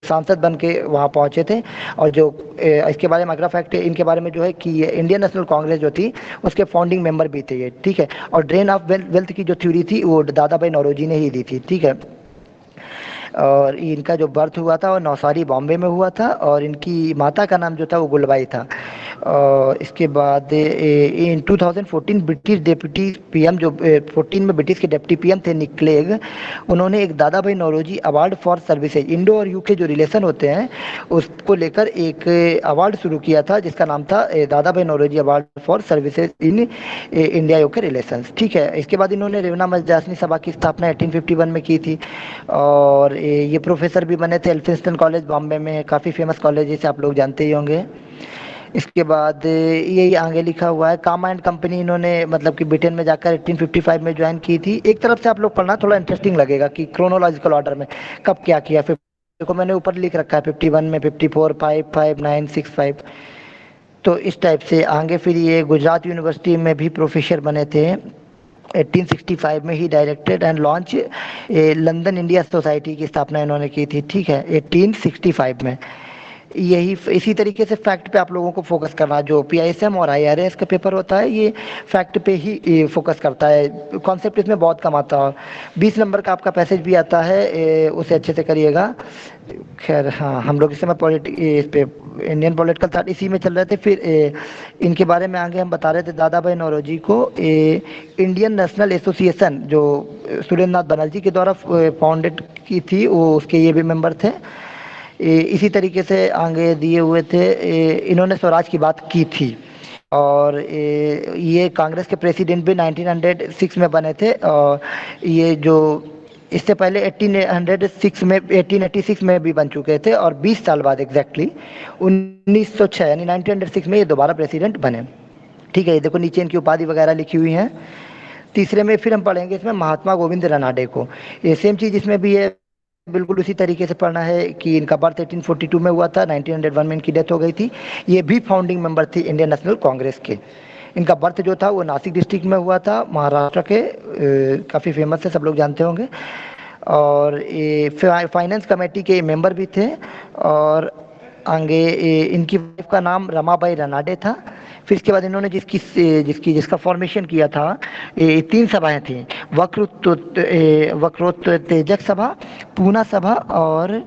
सांसद बन के वहाँ पहुंचे थे। और जो इसके बारे में अगला फैक्ट इनके बारे में जो है कि ये इंडियन नेशनल कांग्रेस जो थी उसके फाउंडिंग मेंबर भी थे ये। ठीक है, और ड्रेन ऑफ वेल्थ की जो थ्योरी थी वो दादा भाई नौरोजी ने ही दी थी। ठीक है, और इनका जो बर्थ हुआ था वो नवसारी बॉम्बे में हुआ था, और इनकी माता का नाम जो था वो गुलबाई था। और इसके बाद इन 2014 ब्रिटिश डेप्यूटी पीएम, जो 14 में ब्रिटिश के डेप्टी पीएम थे निक क्लेग, उन्होंने एक Dadabhai Naoroji award for services, Indo और यूके जो रिलेशन होते हैं उसको लेकर एक अवार्ड शुरू किया था जिसका नाम था Dadabhai Naoroji award for services in India UK relations. ठीक है, इसके बाद इन्होंने रेवना मजदासनी सभा की स्थापना 1851 में की थी। और ये प्रोफेसर भी बने थे एल्फिंस्टन कॉलेज बॉम्बे में, काफ़ी फेमस कॉलेज जिसे आप लोग जानते ही होंगे। इसके बाद यही आगे लिखा हुआ है कामा एंड कंपनी इन्होंने मतलब कि ब्रिटेन में जाकर 1855 में ज्वाइन की थी। एक तरफ से आप लोग पढ़ना थोड़ा इंटरेस्टिंग लगेगा कि क्रोनोलॉजिकल ऑर्डर में कब क्या किया। फिर देखो मैंने ऊपर लिख रखा है 51 में, 54, 5, 5, 9, 6, 5। तो इस टाइप से आगे फिर ये गुजरात यूनिवर्सिटी में भी प्रोफेसर बने थे। 1865 में he directed and launch London India Society की स्थापना इन्होंने की थी। ठीक है, 1865 में। यही इसी तरीके से फैक्ट पे आप लोगों को फोकस करना। जो पीआईएसएम और आईआरएस का पेपर होता है ये फैक्ट पे ही फोकस करता है, कॉन्सेप्ट इसमें बहुत कम आता है। 20 नंबर का आपका पैसेज भी आता है, उसे अच्छे से करिएगा। खैर हाँ, हम लोग इस समय इस पे इंडियन पॉलिटिकल थाट इसी में चल रहे थे। फिर इनके बारे में आगे हम बता रहे थे दादा भाई नौरोजी को इंडियन नेशनल एसोसिएशन जो सुरेंद्र नाथ बनर्जी के द्वारा फाउंडेड की थी, वो उसके ये भी मेंबर थे। इसी तरीके से आगे दिए हुए थे, इन्होंने स्वराज की बात की थी। और ये कांग्रेस के प्रेसिडेंट भी 1906 में बने थे। और ये जो इससे पहले 1886 में भी बन चुके थे, और 20 साल बाद एग्जैक्टली 1906 यानी 1906 में ये दोबारा प्रेसिडेंट बने। ठीक है, ये देखो नीचे इनकी उपाधि वगैरह लिखी हुई हैं। तीसरे में फिर हम पढ़ेंगे इसमें महात्मा गोविंद रनाडे को। ये सेम चीज़ इसमें भी है, बिल्कुल उसी तरीके से पढ़ना है कि इनका बर्थ 1842 में हुआ था, 1901 में इनकी डेथ हो गई थी। ये भी फाउंडिंग मेंबर थे इंडियन नेशनल कांग्रेस के। इनका बर्थ जो था वो नासिक डिस्ट्रिक्ट में हुआ था, महाराष्ट्र के, काफ़ी फेमस है, सब लोग जानते होंगे। और ये फाइनेंस कमेटी के मेंबर भी थे। और आगे इनकी वाइफ का नाम रमाबाई रनाडे था। फिर इसके बाद इन्होंने जिसका फॉर्मेशन किया था, 3 सभाएं थी, वक्रोत्तेजक सभा, पूना सभा और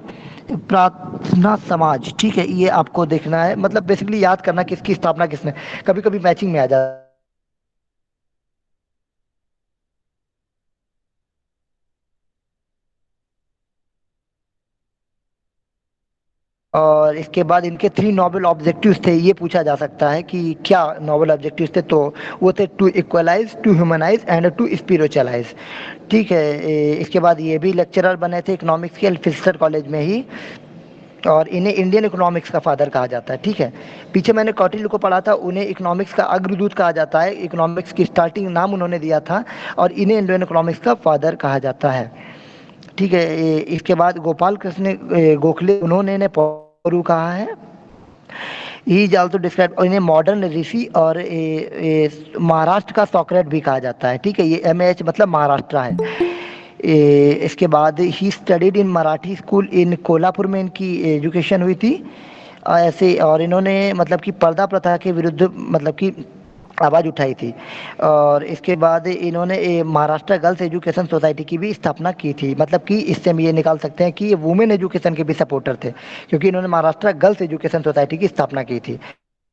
प्रार्थना समाज। ठीक है, ये आपको देखना है, मतलब बेसिकली याद करना किसकी स्थापना किसने, कभी कभी मैचिंग में आ जाता। और इसके बाद इनके 3 नोबेल ऑब्जेक्टिव्स थे, ये पूछा जा सकता है कि क्या नोबेल ऑब्जेक्टिव्स थे, तो वो थे to equalize, to humanize and to spiritualize. ठीक है, इसके बाद ये भी लेक्चरर बने थे इकोनॉमिक्स के एल्फिस्टर कॉलेज में ही, और इन्हें इंडियन इकोनॉमिक्स का फादर कहा जाता है। ठीक है, पीछे मैंने कौटिल्य को पढ़ा था, उन्हें इकोनॉमिक्स का अग्रदूत कहा जाता है, इकोनॉमिक्स की स्टार्टिंग नाम उन्होंने दिया था, और इन्हें इंडियन इकोनॉमिक्स का फादर कहा जाता है। ठीक है, इसके बाद गोपाल कृष्ण गोखले, उन्होंने इन्हें पौरू कहा है। ही इज ऑल्सो डिस्क्राइब, इन्हें मॉडर्न ऋषि और महाराष्ट्र का सॉक्रेट भी कहा जाता है। ठीक है, ये MAH मतलब महाराष्ट्र है। इसके बाद he studied in Marathi school इन कोल्हापुर में इनकी एजुकेशन हुई थी। ऐसे, और इन्होंने मतलब कि पर्दा प्रथा के विरुद्ध मतलब कि आवाज़ उठाई थी। और इसके बाद इन्होंने महाराष्ट्र गर्ल्स एजुकेशन सोसाइटी की भी स्थापना की थी, मतलब कि इससे हम ये निकाल सकते हैं कि ये वुमेन एजुकेशन के भी सपोर्टर थे, क्योंकि इन्होंने महाराष्ट्र गर्ल्स एजुकेशन सोसाइटी की स्थापना की थी।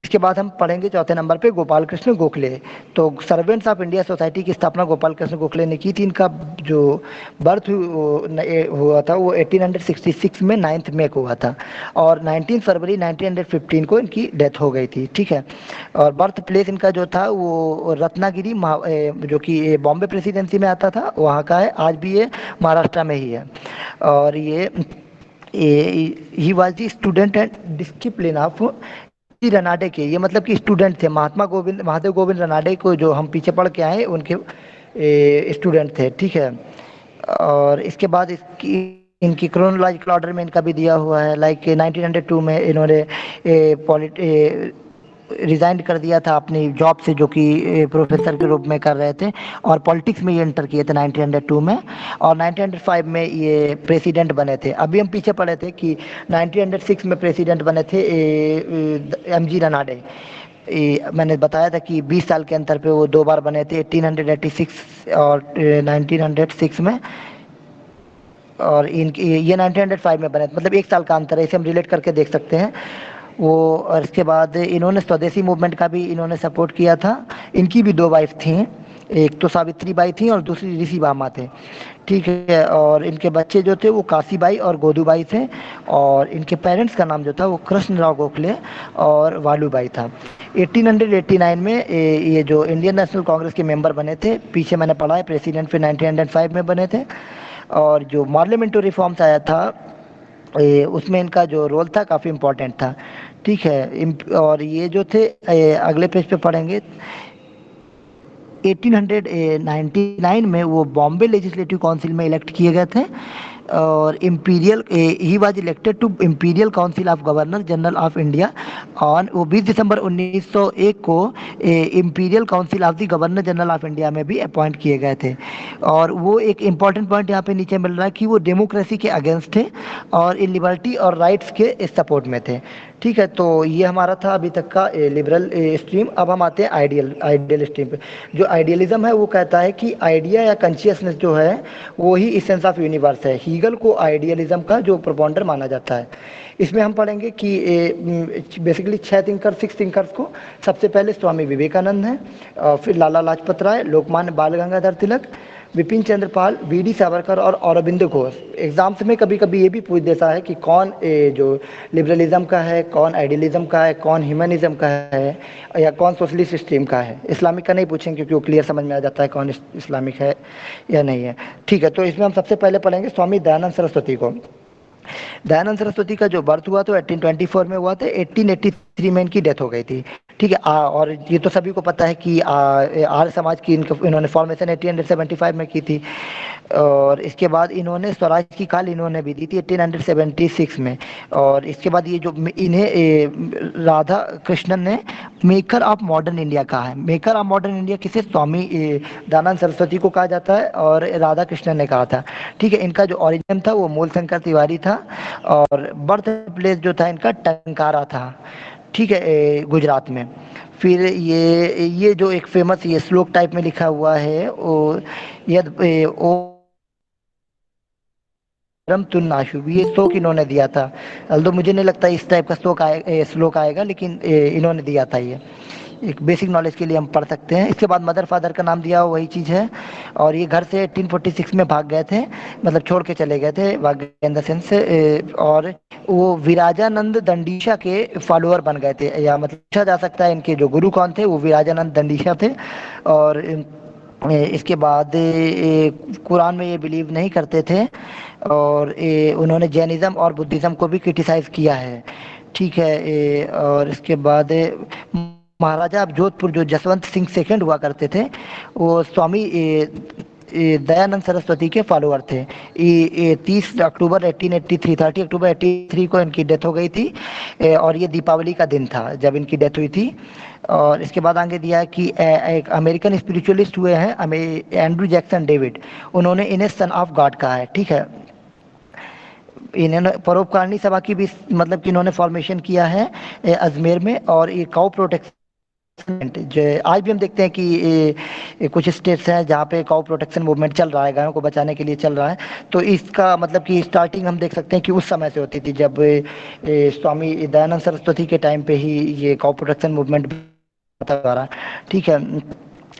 इसके बाद हम पढ़ेंगे चौथे नंबर पे गोपाल कृष्ण गोखले। तो सर्वेंट्स ऑफ इंडिया सोसाइटी की स्थापना गोपाल कृष्ण गोखले ने की थी। इनका जो बर्थ हुआ था वो 1866 में 9 मई को हुआ था, और 19 फरवरी 1915 को इनकी डेथ हो गई थी। ठीक है, और बर्थ प्लेस इनका जो था वो रत्नागिरी, जो कि बॉम्बे प्रेसिडेंसी में आता था, वहाँ का है। आज भी ये महाराष्ट्र में ही है। और ये he was the student and discipline of Ranade के, ये मतलब कि स्टूडेंट थे, महादेव गोविंद रनाडे को जो हम पीछे पढ़ के आए उनके स्टूडेंट थे। ठीक है, और इसके बाद इनकी क्रोनोलॉजिकल ऑर्डर में इनका भी दिया हुआ है। लाइक 1902 में इन्होंने रिज़ाइन कर दिया था अपनी जॉब से, जो कि प्रोफेसर के रूप में कर रहे थे, और पॉलिटिक्स में ये एंटर किए थे 1902 में, और 1905 में ये प्रेसिडेंट बने थे। अभी हम पीछे पढ़े थे कि 1906 में प्रेसिडेंट बने थे MG रनाडे। मैंने बताया था कि 20 साल के अंतर पे वो 2 बार बने थे, 1886 और 1906 में, और ये 1905 में बने थे, मतलब 1 साल का अंतर है, इसे हम रिलेट करके देख सकते हैं वो। और इसके बाद इन्होंने स्वदेशी मूवमेंट का भी इन्होंने सपोर्ट किया था। इनकी भी 2 वाइफ थी, एक तो सावित्री बाई थी और दूसरी ऋषि बामा थे। ठीक है, और इनके बच्चे जो थे वो काशीबाई और गोदूबाई थे, और इनके पेरेंट्स का नाम जो था वो कृष्णराव गोखले और वालूबाई था। 1889 में ये जो इंडियन नेशनल कांग्रेस के मेंबर बने थे, पीछे मैंने पढ़ा है, प्रेसिडेंट फिर 1905 में बने थे। और जो पार्लियामेंट्री रिफॉर्म्स आया था उसमें इनका जो रोल था काफ़ी इम्पोर्टेंट था। ठीक है, और ये जो थे अगले पेज पे पढ़ेंगे, 1899 में वो बॉम्बे लेजिस्लेटिव काउंसिल में इलेक्ट किए गए थे, और he was elected to imperial council of governor general of India on, वो 20 दिसंबर 1901 को imperial council of the governor general of India में भी अपॉइंट किए गए थे। और वो एक इम्पॉर्टेंट पॉइंट यहाँ पे नीचे मिल रहा है कि वो डेमोक्रेसी के अगेंस्ट थे और इन लिबर्टी और राइट्स के सपोर्ट में थे। ठीक है, तो ये हमारा था अभी तक का लिबरल स्ट्रीम। अब हम आते हैं आइडियल स्ट्रीम पे। जो आइडियलिज्म है वो कहता है कि आइडिया या कॉन्शियसनेस जो है वो ही इसेंस ऑफ यूनिवर्स है। हीगल को आइडियलिज्म का जो प्रोपॉन्डर माना जाता है। इसमें हम पढ़ेंगे कि बेसिकली 6 थिंकर्स को, सबसे पहले स्वामी विवेकानंद हैं, फिर लाला लाजपत राय, लोकमान्य बाल गंगाधर तिलक, विपिन चंद्रपाल, वीडी सावरकर और अरविंदो घोष। एग्जाम्स में कभी कभी ये भी पूछ देता है कि कौन जो लिबरलिज्म का है, कौन आइडियलिज्म का है, कौन ह्यूमनिज्म का है, या कौन सोशलिस्ट स्ट्रीम का है। इस्लामिक का नहीं पूछेंगे क्योंकि वो क्लियर समझ में आ जाता है कौन इस्लामिक है या नहीं है। ठीक है, तो इसमें हम सबसे पहले पढ़ेंगे स्वामी दयानंद सरस्वती को। दयानंद सरस्वती का जो बर्थ हुआ तो 1824 में हुआ था, 1883 में इनकी डेथ हो गई थी। ठीक है, और ये तो सभी को पता है कि आर्य समाज की इन्होंने फॉर्मेशन 1875 में की थी, और इसके बाद इन्होंने स्वराज की काल इन्होंने भी दी थी 1876 में। और इसके बाद ये जो इन्हें राधा कृष्णन ने मेकर ऑफ मॉडर्न इंडिया कहा है। मेकर ऑफ मॉडर्न इंडिया किसे स्वामी दयानंद सरस्वती को कहा जाता है और राधा कृष्णन ने कहा था। ठीक है, इनका जो ओरिजिन था वो मूलशंकर तिवारी था, और बर्थ प्लेस जो था इनका टंकारा था। ठीक है, गुजरात में। फिर ये जो एक फेमस ये श्लोक टाइप में लिखा हुआ है वो यद ओ परम तुन नाशु, ये श्लोक इन्होंने दिया था। तो मुझे नहीं लगता इस टाइप का श्लोक आएगा, लेकिन इन्होंने दिया था। ये एक बेसिक नॉलेज के लिए हम पढ़ सकते हैं। इसके बाद मदर फादर का नाम दिया वही चीज़ है, और ये घर से 1846 में भाग गए थे, मतलब छोड़ के चले गए थे, भाग गए इन द सेंस, और वो विराजानंद दंडीशा के फॉलोअर बन गए थे, या मतलब पूछा जा सकता है इनके जो गुरु कौन थे, वो विराजानंद दंडीशा थे। और इसके बाद कुरान में ये बिलीव नहीं करते थे, और उन्होंने जैनिज्म और बुद्धिज्म को भी क्रिटिसाइज किया है। ठीक है, और इसके बाद महाराजा जोधपुर जो जसवंत सिंह सेकंड हुआ करते थे, वो स्वामी दयानंद सरस्वती के फॉलोअर थे। 30 अक्टूबर 1883 30 अक्टूबर 1883 को इनकी डेथ हो गई थी, और ये दीपावली का दिन था जब इनकी डेथ हुई थी। और इसके बाद आगे दिया है कि एक अमेरिकन स्पिरिचुअलिस्ट हुए हैं एंड्रू जैक्सन डेविड, उन्होंने इन्हें सन ऑफ गॉड कहा है। ठीक है, इन्होंने परोपकारिणी सभा की भी मतलब कि इन्होंने फॉर्मेशन किया है अजमेर में, और ये काउ प्रोटेक्शन जो आज भी हम देखते हैं कि कुछ स्टेट्स हैं जहाँ पे काउ प्रोटेक्शन मूवमेंट चल रहा है, गायों को बचाने के लिए चल रहा है। तो इसका मतलब कि स्टार्टिंग हम देख सकते हैं कि उस समय से होती थी, जब स्वामी दयानंद सरस्वती के टाइम पे ही ये काउ प्रोटेक्शन मूवमेंट था। ठीक है,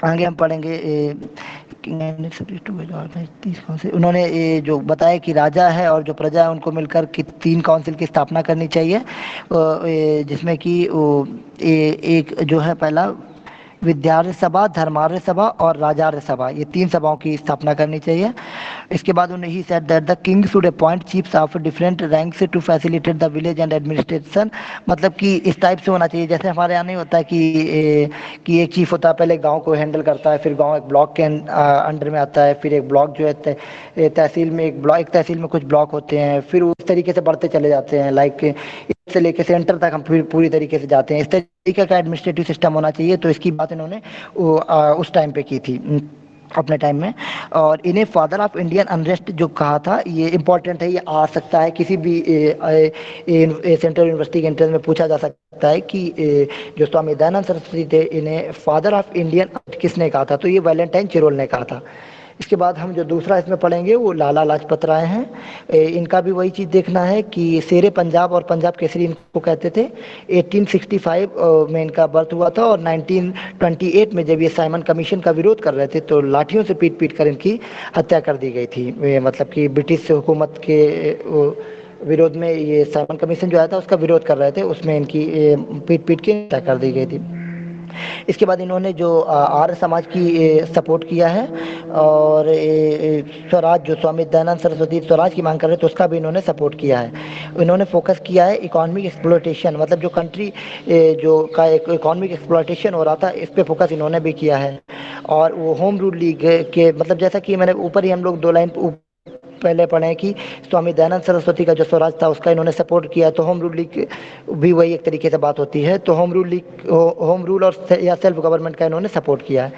आगे हम पढ़ेंगे उन्होंने ये जो बताया कि राजा है और जो प्रजा है उनको मिलकर कि 3 काउंसिल की स्थापना करनी चाहिए, जिसमें कि एक जो है पहला विद्यार्य सभा, धर्मार्य सभा और राजार्य सभा, ये 3 सभाओं की स्थापना करनी चाहिए। इसके बाद उन्हें he said that the king should appoint chiefs of different ranks to facilitate the village and administration, मतलब कि इस टाइप से होना चाहिए जैसे हमारे यहाँ नहीं होता है कि एक चीफ होता है, पहले गांव को हैंडल करता है, फिर गांव एक ब्लॉक के अंडर में आता है, फिर एक ब्लॉक जो है तहसील में एक तहसील में कुछ ब्लॉक होते हैं, फिर उस तरीके से बढ़ते चले जाते हैं, लाइक से लेके सेंटर तक हम फिर पूरी तरीके से जाते हैं। इस तरीके का एडमिनिस्ट्रेटिव सिस्टम होना चाहिए। तो इसकी बात इन्होंने उस टाइम पे की थी अपने टाइम में। और इन्हें फादर ऑफ इंडियन अनरेस्ट जो कहा था, ये इंपॉर्टेंट है, ये आ सकता है किसी भी सेंट्रल यूनिवर्सिटी के एंट्रेंस में पूछा जा सकता है कि जो स्वामी दयानंद सरस्वती थे इन्हें फादर ऑफ इंडियन किसने कहा था, तो ये वैलेंटाइन चिरोल ने कहा था। इसके बाद हम जो दूसरा इसमें पढ़ेंगे वो लाला लाजपत राय हैं। इनका भी वही चीज़ देखना है कि शेरे पंजाब और पंजाब केसरी इनको कहते थे। 1865 में इनका बर्थ हुआ था, और 1928 में जब ये साइमन कमीशन का विरोध कर रहे थे तो लाठियों से पीट पीट कर इनकी हत्या कर दी गई थी। मतलब कि ब्रिटिश हुकूमत के विरोध में ये साइमन कमीशन जो आया था उसका विरोध कर रहे थे, उसमें इनकी पीट पीट के हत्या कर दी गई थी। इसके बाद इन्होंने जो आर्य समाज की सपोर्ट किया है, और स्वराज जो स्वामी दयानंद सरस्वती स्वराज की मांग कर रहे थे उसका भी इन्होंने सपोर्ट किया है। इन्होंने फोकस किया है इकोनॉमिक एक्सप्लोइटेशन, मतलब जो कंट्री जो का एक इकोनॉमिक एक्सप्लोइटेशन हो रहा था इस पे फोकस इन्होंने भी किया है। और वो होम रूल लीग के मतलब जैसा कि मैंने ऊपर ही हम लोग 2 लाइन पहले पढ़े कि स्वामी दयानंद सरस्वती का जो स्वराज था उसका इन्होंने सपोर्ट किया, तो होम रूल लीग भी वही एक तरीके से बात होती है। तो होम रूल और या सेल्फ गवर्नमेंट का इन्होंने सपोर्ट किया है।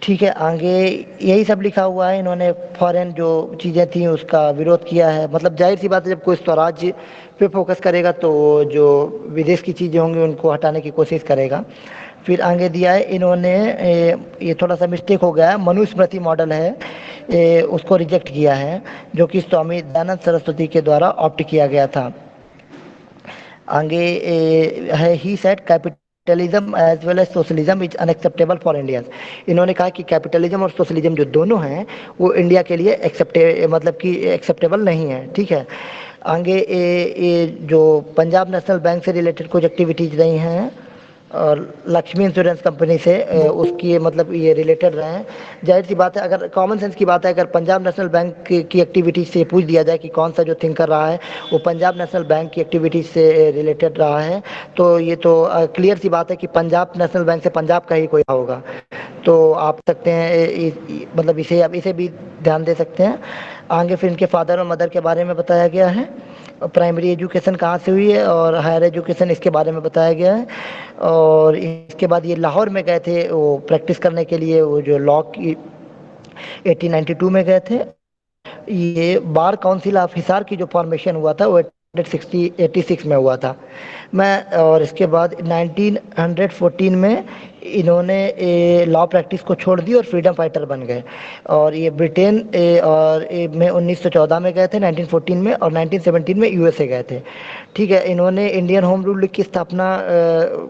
ठीक है, आगे यही सब लिखा हुआ है। इन्होंने फॉरेन जो चीज़ें थी उसका विरोध किया है। मतलब जाहिर सी बात है, जब कोई स्वराज पे फोकस करेगा तो जो विदेश की चीज़ें होंगी उनको हटाने की कोशिश करेगा। फिर आगे दिया है इन्होंने ये थोड़ा सा मिस्टेक हो गया है, मनुस्मृति मॉडल है उसको रिजेक्ट किया है, जो कि स्वामी दयानंद सरस्वती के द्वारा ऑप्ट किया गया था। आगे है he said capital capitalism as well as socialism is unacceptable for Indians. इन्होंने कहा कि कैपिटलिज्म और सोशलिज्म जो दोनों हैं वो इंडिया के लिए मतलब कि एक्सेप्टेबल नहीं है, ठीक है। आगे ये जो पंजाब नेशनल बैंक से रिलेटेड कुछ एक्टिविटीज रही हैं और लक्ष्मी इंश्योरेंस कंपनी से उसकी मतलब ये रिलेटेड रहे हैं। जाहिर सी बात है, अगर कॉमन सेंस की बात है, अगर पंजाब नेशनल बैंक की एक्टिविटीज से पूछ दिया जाए कि कौन सा जो थिंक कर रहा है वो पंजाब नेशनल बैंक की एक्टिविटीज से रिलेटेड रहा है, तो ये तो क्लियर सी बात है कि पंजाब नेशनल बैंक से पंजाब का ही कोई होगा। तो आप सकते हैं मतलब इसे भी ध्यान दे सकते हैं। आगे फिर इनके फादर और मदर के बारे में बताया गया है, प्राइमरी एजुकेशन कहाँ से हुई है और हायर एजुकेशन इसके बारे में बताया गया है। और इसके बाद ये लाहौर में गए थे वो प्रैक्टिस करने के लिए, वो जो लॉ की 1892 में गए थे। ये बार काउंसिल ऑफ हिसार की जो फॉर्मेशन हुआ था वो 86 में हुआ था। और इसके बाद 1914 में इन्होंने लॉ प्रैक्टिस को छोड़ दी और फ्रीडम फाइटर बन गए। और ये ब्रिटेन में 1914 में गए थे 1914 में, और 1917 में यूएसए गए थे, ठीक है। इन्होंने इंडियन होम रूल लीग की स्थापना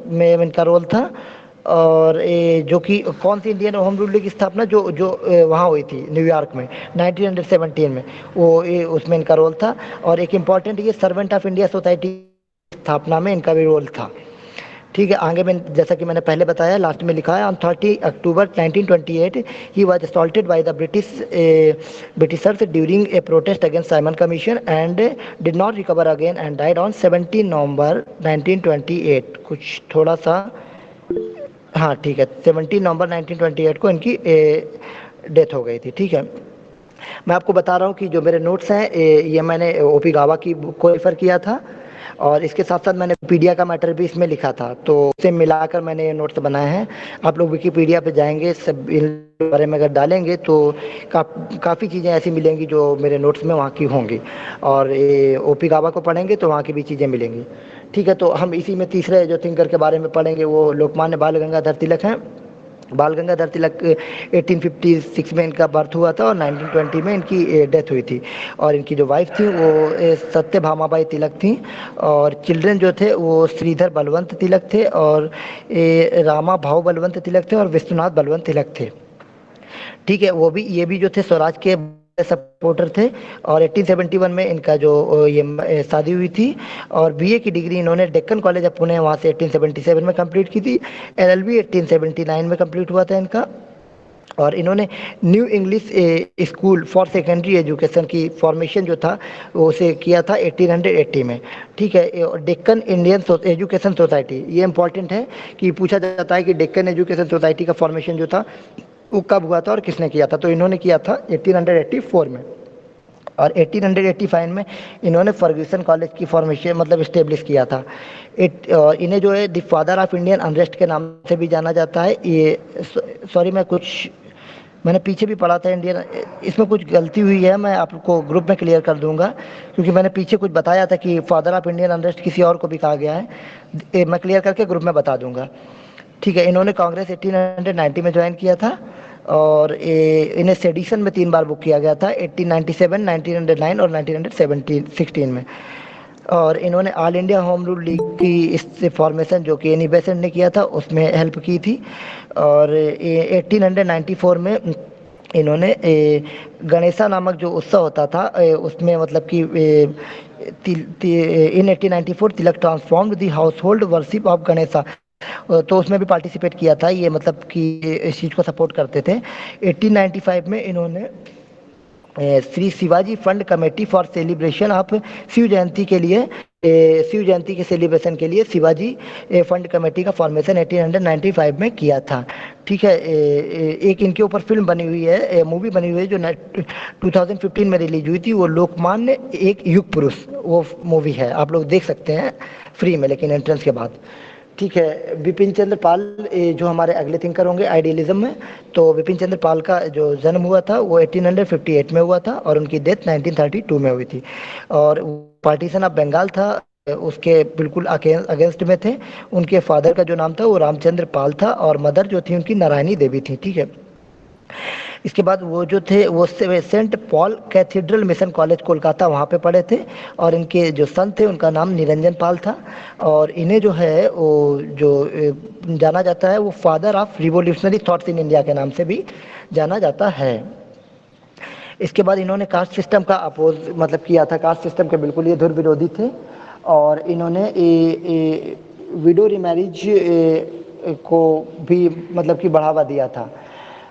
में इनका रोल था। और जो कि कौन सी इंडियन होम रूल लीग की स्थापना जो वहाँ हुई थी न्यूयॉर्क में 1917 में, वो उसमें इनका रोल था। और एक इम्पॉर्टेंट ये सर्वेंट ऑफ इंडिया सोसाइटी स्थापना में इनका भी रोल था, ठीक है। आगे में जैसा कि मैंने पहले बताया, लास्ट में लिखा है on 30 October 1928 he was assaulted by the Britishers during A protest against Simon commission and did not recover again and died on 17 नवंबर 1928। कुछ थोड़ा सा, हाँ ठीक है, 17 नवंबर 1928 को इनकी डेथ हो गई थी, ठीक है। मैं आपको बता रहा हूँ कि जो मेरे नोट्स हैं ये मैंने ओपी गावा की बुक को रेफर किया था, और इसके साथ साथ मैंने विकिपीडिया का मैटर भी इसमें लिखा था, तो उसे मिलाकर मैंने ये नोट्स बनाए हैं। आप लोग विकिपीडिया पे जाएंगे, सब इन बारे में अगर डालेंगे तो काफ़ी चीज़ें ऐसी मिलेंगी जो मेरे नोट्स में वहाँ की होंगी, और ओपी गावा को पढ़ेंगे तो वहाँ की भी चीज़ें मिलेंगी, ठीक है। तो हम इसी में तीसरे जो थिंकर के बारे में पढ़ेंगे वो लोकमान्य बाल गंगाधर तिलक हैं। बाल गंगाधर तिलक 1856 में इनका बर्थ हुआ था और 1920 में इनकी डेथ हुई थी। और इनकी जो वाइफ थी वो सत्यभामाबाई तिलक थी, और चिल्ड्रन जो थे वो श्रीधर बलवंत तिलक थे, और रामा भाव बलवंत तिलक थे, और विश्वनाथ बलवंत तिलक थे, ठीक है। ये भी जो थे स्वराज के सपोर्टर थे। और 1871 में इनका जो ये शादी हुई थी, और बीए की डिग्री इन्होंने डेक्कन कॉलेज ऑफ पुणे वहाँ से 1877 में कंप्लीट की थी। एलएलबी 1879 में कंप्लीट हुआ था इनका। और इन्होंने new English school for secondary education की फॉर्मेशन जो था वो उसे किया था 1880 में, ठीक है। डेक्कन इंडियन एजुकेशन सोसाइटी, ये इंपॉर्टेंट है कि पूछा जाता है कि डेक्कन एजुकेशन सोसाइटी का फॉर्मेशन जो था वो कब हुआ था और किसने किया था, तो इन्होंने किया था 1884 में। और 1885 में इन्होंने फर्ग्यूसन कॉलेज की फॉर्मेशन मतलब इस्टेब्लिश किया था। इन्हें जो है the father of Indian unrest के नाम से भी जाना जाता है। ये सॉरी, मैंने पीछे भी पढ़ा था इंडियन, इसमें कुछ गलती हुई है, मैं आपको ग्रुप में क्लियर कर दूंगा, क्योंकि मैंने पीछे कुछ बताया था कि फादर ऑफ इंडियन अनरेस्ट किसी और को भी कहा गया है। मैं क्लियर करके ग्रुप में बता दूंगा, ठीक है। इन्होंने कांग्रेस 1890 में ज्वाइन किया था, और इन्हें सेडिशन में 3 बार बुक किया गया था, 1897, 1909 और 1916 में। और इन्होंने all India home rule league की इस फॉर्मेशन जो कि एनी बेसेंट ने किया था उसमें हेल्प की थी। और 1894 में इन्होंने गणेशा नामक जो उत्सव होता था उसमें मतलब कि in 1894 Tilak transformed the household worship of Ganesha, तो उसमें भी पार्टिसिपेट किया था। ये मतलब कि इस चीज़ को सपोर्ट करते थे। 1895 में इन्होंने Shri Shivaji fund committee for celebration of Shiv Jayanti के लिए शिव जयंती के सेलिब्रेशन के लिए शिवाजी फंड कमेटी का फॉर्मेशन 1895 में किया था, ठीक है। एक इनके ऊपर फिल्म बनी हुई है, मूवी बनी हुई है जो 2015 में रिलीज हुई थी, वो लोकमान्य एक युग पुरुष, वो मूवी है, आप लोग देख सकते हैं फ्री में, लेकिन एंट्रेंस के बाद, ठीक है। विपिन चंद्र पाल जो हमारे अगले थिंकर होंगे आइडियलिज्म में, तो विपिन चंद्र पाल का जो जन्म हुआ था वो 1858 में हुआ था, और उनकी डेथ 1932 में हुई थी। और पार्टीशन ऑफ बंगाल था उसके बिल्कुल अगेंस्ट में थे। उनके फादर का जो नाम था वो रामचंद्र पाल था, और मदर जो थी उनकी नारायणी देवी थी, ठीक है। इसके बाद वो जो थे वो Saint Paul Cathedral Mission College Kolkata वहाँ पे पढ़े थे, और इनके जो सन थे उनका नाम निरंजन पाल था, और इन्हें जो है वो जो जाना जाता है वो father of revolutionary thoughts in India के नाम से भी जाना जाता है। इसके बाद इन्होंने कास्ट सिस्टम का अपोज मतलब किया था, कास्ट सिस्टम के बिल्कुल ये धुर विरोधी थे, और इन्होंने विडो रिमैरिज को भी मतलब कि बढ़ावा दिया था।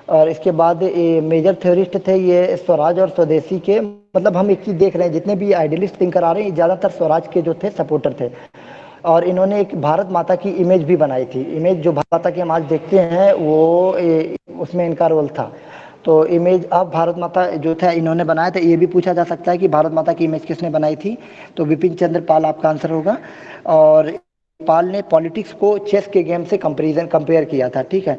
और इसके बाद मेजर थ्योरिस्ट थे ये स्वराज और स्वदेशी के, मतलब हम एक चीज़ देख रहे हैं जितने भी आइडियलिस्ट थिंकर आ रहे हैं ज़्यादातर स्वराज के जो थे सपोर्टर थे, और इन्होंने एक भारत माता की इमेज भी बनाई थी। इमेज जो भारत माता की हम आज देखते हैं वो उसमें इनका रोल था। तो इमेज अब भारत माता जो था इन्होंने बनाया था। ये भी पूछा जा सकता है कि भारत माता की इमेज किसने बनाई थी, तो विपिन चंद्र पाल आपका आंसर होगा। और पाल ने पॉलिटिक्स को चेस के गेम से कंपेयर किया था, ठीक है।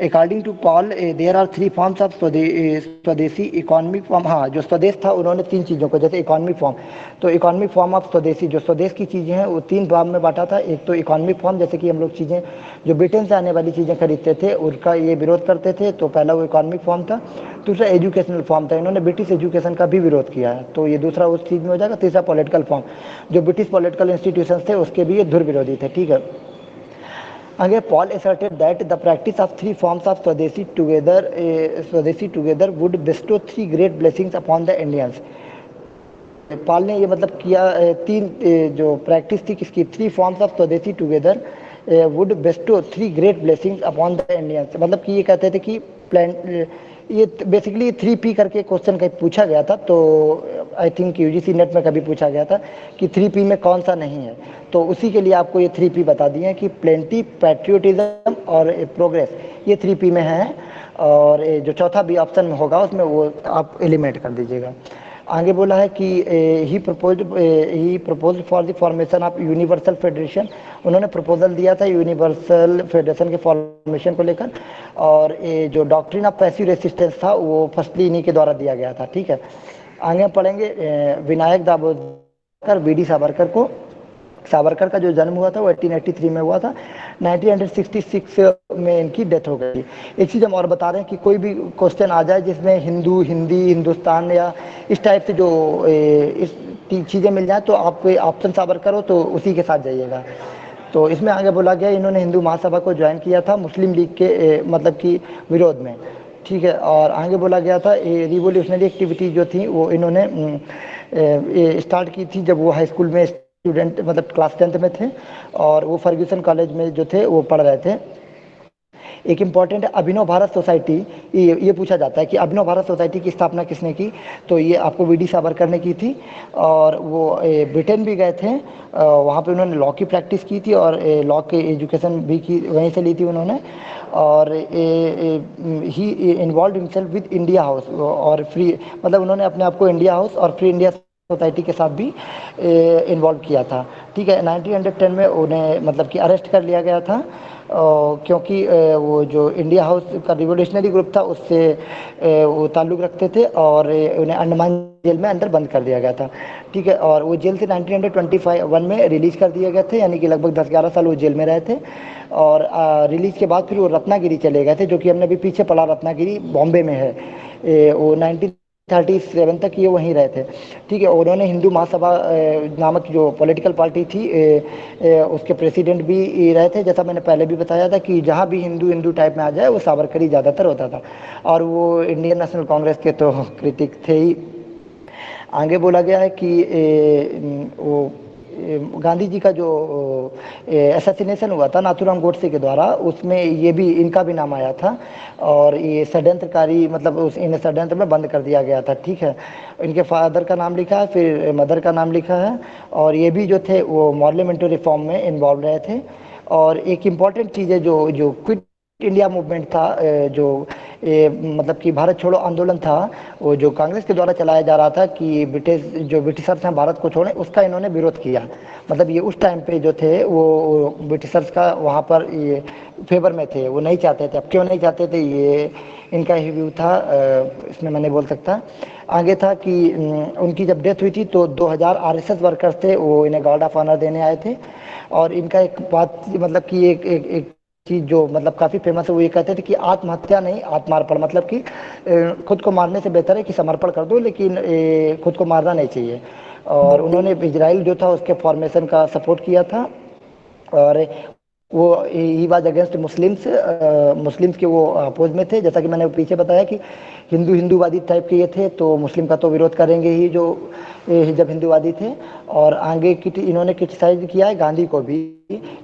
According to Paul there are 3 forms of swadeshi economic form. हाँ, जो स्वदेश था उन्होंने 3 चीज़ों को, जैसे इकोनॉमिक फॉर्म, तो इकोनॉमिक फॉर्म ऑफ स्वदेशी, जो स्वदेश की चीज़ें हैं वो 3 भाग में बांटा था। एक तो इकोनॉमिक फॉर्म, जैसे कि हम लोग चीज़ें जो ब्रिटेन से आने वाली चीज़ें खरीदते थे उनका ये विरोध करते थे, तो पहला वो इकोनॉमिक फॉर्म था। दूसरा एजुकेशनल फॉर्म था, इन्होंने ब्रिटिश एजुकेशन का भी विरोध किया है, तो ये दूसरा उस चीज़ में हो जाएगा। तीसरा पॉलिटिकल फॉर्म, जो ब्रिटिश पॉलिटिकल इंस्टीट्यूशंस थे उसके भी ये धुर विरोधी थे, ठीक है। आगे Paul asserted that the practice of 3 forms of Swadeshi together would bestow 3 great blessings upon the Indians। Paul ने ये मतलब किया 3 जो प्रैक्टिस थी किसकी, 3 फॉर्म्स ऑफ स्वदेशी together would Bairstow 3 great blessings upon the Indians. मतलब कि ये कहते थे कि प्लान ये बेसिकली 3P करके क्वेश्चन कहीं पूछा गया था, तो आई थिंक यूजीसी नेट में कभी पूछा गया था कि 3P में कौन सा नहीं है, तो उसी के लिए आपको ये 3P बता दिए हैं कि प्लेंटी, पैट्रियोटिज्म और प्रोग्रेस, ये 3P में है। और जो चौथा भी ऑप्शन में होगा उसमें वो आप एलिमिनेट कर दीजिएगा। आगे बोला है कि he propose for the formation of universal federation. उन्होंने प्रपोजल दिया था यूनिवर्सल फेडरेशन के फॉर्मेशन को लेकर, और जो डॉक्ट्रिन ऑफ पैसिव रेसिस्टेंस था वो फर्स्टली इन्हीं के द्वारा दिया गया था, ठीक है। आगे पढ़ेंगे विनायक दामोदर वीडी सावरकर का जो जन्म हुआ था वो 1883 में हुआ था। 1966 में इनकी डेथ हो गई। एक चीज़ हम और बता रहे हैं कि कोई भी क्वेश्चन आ जाए जिसमें हिंदू, हिंदी, हिंदुस्तान या इस टाइप से जो इस चीज़ें मिल जाए, तो आप कोई ऑप्शन सावरकर हो तो उसी के साथ जाइएगा। तो इसमें आगे बोला गया इन्होंने हिंदू महासभा को ज्वाइन किया था मुस्लिम लीग के मतलब कि विरोध में, ठीक है। और आगे बोला गया था रिवोल्यूशनरी एक्टिविटी जो थी वो इन्होंने स्टार्ट की थी जब वो हाई स्कूल में स्टूडेंट मतलब क्लास 10th में थे, और वो फर्ग्यूसन कॉलेज में जो थे वो पढ़ रहे थे। एक इम्पॉर्टेंट अभिनव भारत सोसाइटी, ये पूछा जाता है कि अभिनव भारत सोसाइटी की स्थापना किसने की, तो ये आपको वीडी सावरकर ने की थी। और वो ब्रिटेन भी गए थे, वहाँ पे उन्होंने लॉ की प्रैक्टिस की थी और लॉ की एजुकेशन भी की वहीं से ली थी उन्होंने। और he involve himself with India House और फ्री, मतलब उन्होंने अपने आप को इंडिया हाउस और फ्री इंडिया सोसाइटी के साथ भी इन्वॉल्व किया था, ठीक है। 1910 में उन्हें मतलब कि अरेस्ट कर लिया गया था, क्योंकि वो जो इंडिया हाउस का रिवोल्यूशनरी ग्रुप था उससे वो ताल्लुक़ रखते थे, और उन्हें अंडमान जेल में अंदर बंद कर दिया गया था, ठीक है। और वो जेल से 1921 में रिलीज़ कर दिए गए थे, यानी कि लगभग 10-11 साल वो जेल में रहे थे। और रिलीज़ के बाद फिर वो रत्नागिरी चले गए थे, जो कि हमने भी पीछे पढ़ा, रत्नागिरी बॉम्बे में है। वो 1937 तक ये वहीं रहे थे, ठीक है। उन्होंने हिंदू महासभा नामक जो पॉलिटिकल पार्टी थी उसके प्रेसिडेंट भी रहे थे। जैसा मैंने पहले भी बताया था कि जहाँ भी हिंदू टाइप में आ जाए वो सावरकर ही ज़्यादातर होता था, और वो इंडियन नेशनल कांग्रेस के तो क्रिटिक थे ही। आगे बोला गया है कि वो गांधी जी का जो असैसिनेशन हुआ था नाथूराम गोडसे के द्वारा, उसमें ये भी इनका भी नाम आया था, और ये षड्यंत्रकारी मतलब इन्हें षड्यंत्र में बंद कर दिया गया था, ठीक है। इनके फादर का नाम लिखा है, फिर मदर का नाम लिखा है, और ये भी जो थे वो पार्लियामेंट्री रिफॉर्म में इन्वॉल्व रहे थे। और एक इम्पॉर्टेंट चीज़ है जो क्विट इंडिया मूवमेंट था, जो मतलब कि भारत छोड़ो आंदोलन था, वो जो कांग्रेस के द्वारा चलाया जा रहा था कि ब्रिटिशर्स हैं भारत को छोड़ें, उसका इन्होंने विरोध किया। मतलब ये उस टाइम पे जो थे वो ब्रिटिशर्स का वहाँ पर ये फेवर में थे, वो नहीं चाहते थे। अब क्यों नहीं चाहते थे ये इनका ही व्यू था, इसमें मैं नहीं बोल सकता। आगे था कि उनकी जब डेथ हुई थी तो 2000 RSS वर्कर्स थे, वो इन्हें गार्ड ऑफ ऑनर देने आए थे। और इनका एक बात मतलब कि एक चीज़ जो मतलब काफ़ी फेमस है, वो ये कहते थे कि आत्महत्या नहीं आत्मार्पण, मतलब कि खुद को मारने से बेहतर है कि समर्पण कर दो, लेकिन खुद को मारना नहीं चाहिए। और उन्होंने इजराइल जो था उसके फॉर्मेशन का सपोर्ट किया था, और वो he was against Muslims, Muslims के वो अपोज में थे। जैसा कि मैंने पीछे बताया कि हिंदूवादी टाइप के ये थे, तो मुस्लिम का तो विरोध करेंगे ही जो जब हिंदूवादी थे। और आगे इन्होंने क्रिटिसाइज किया है गांधी को भी,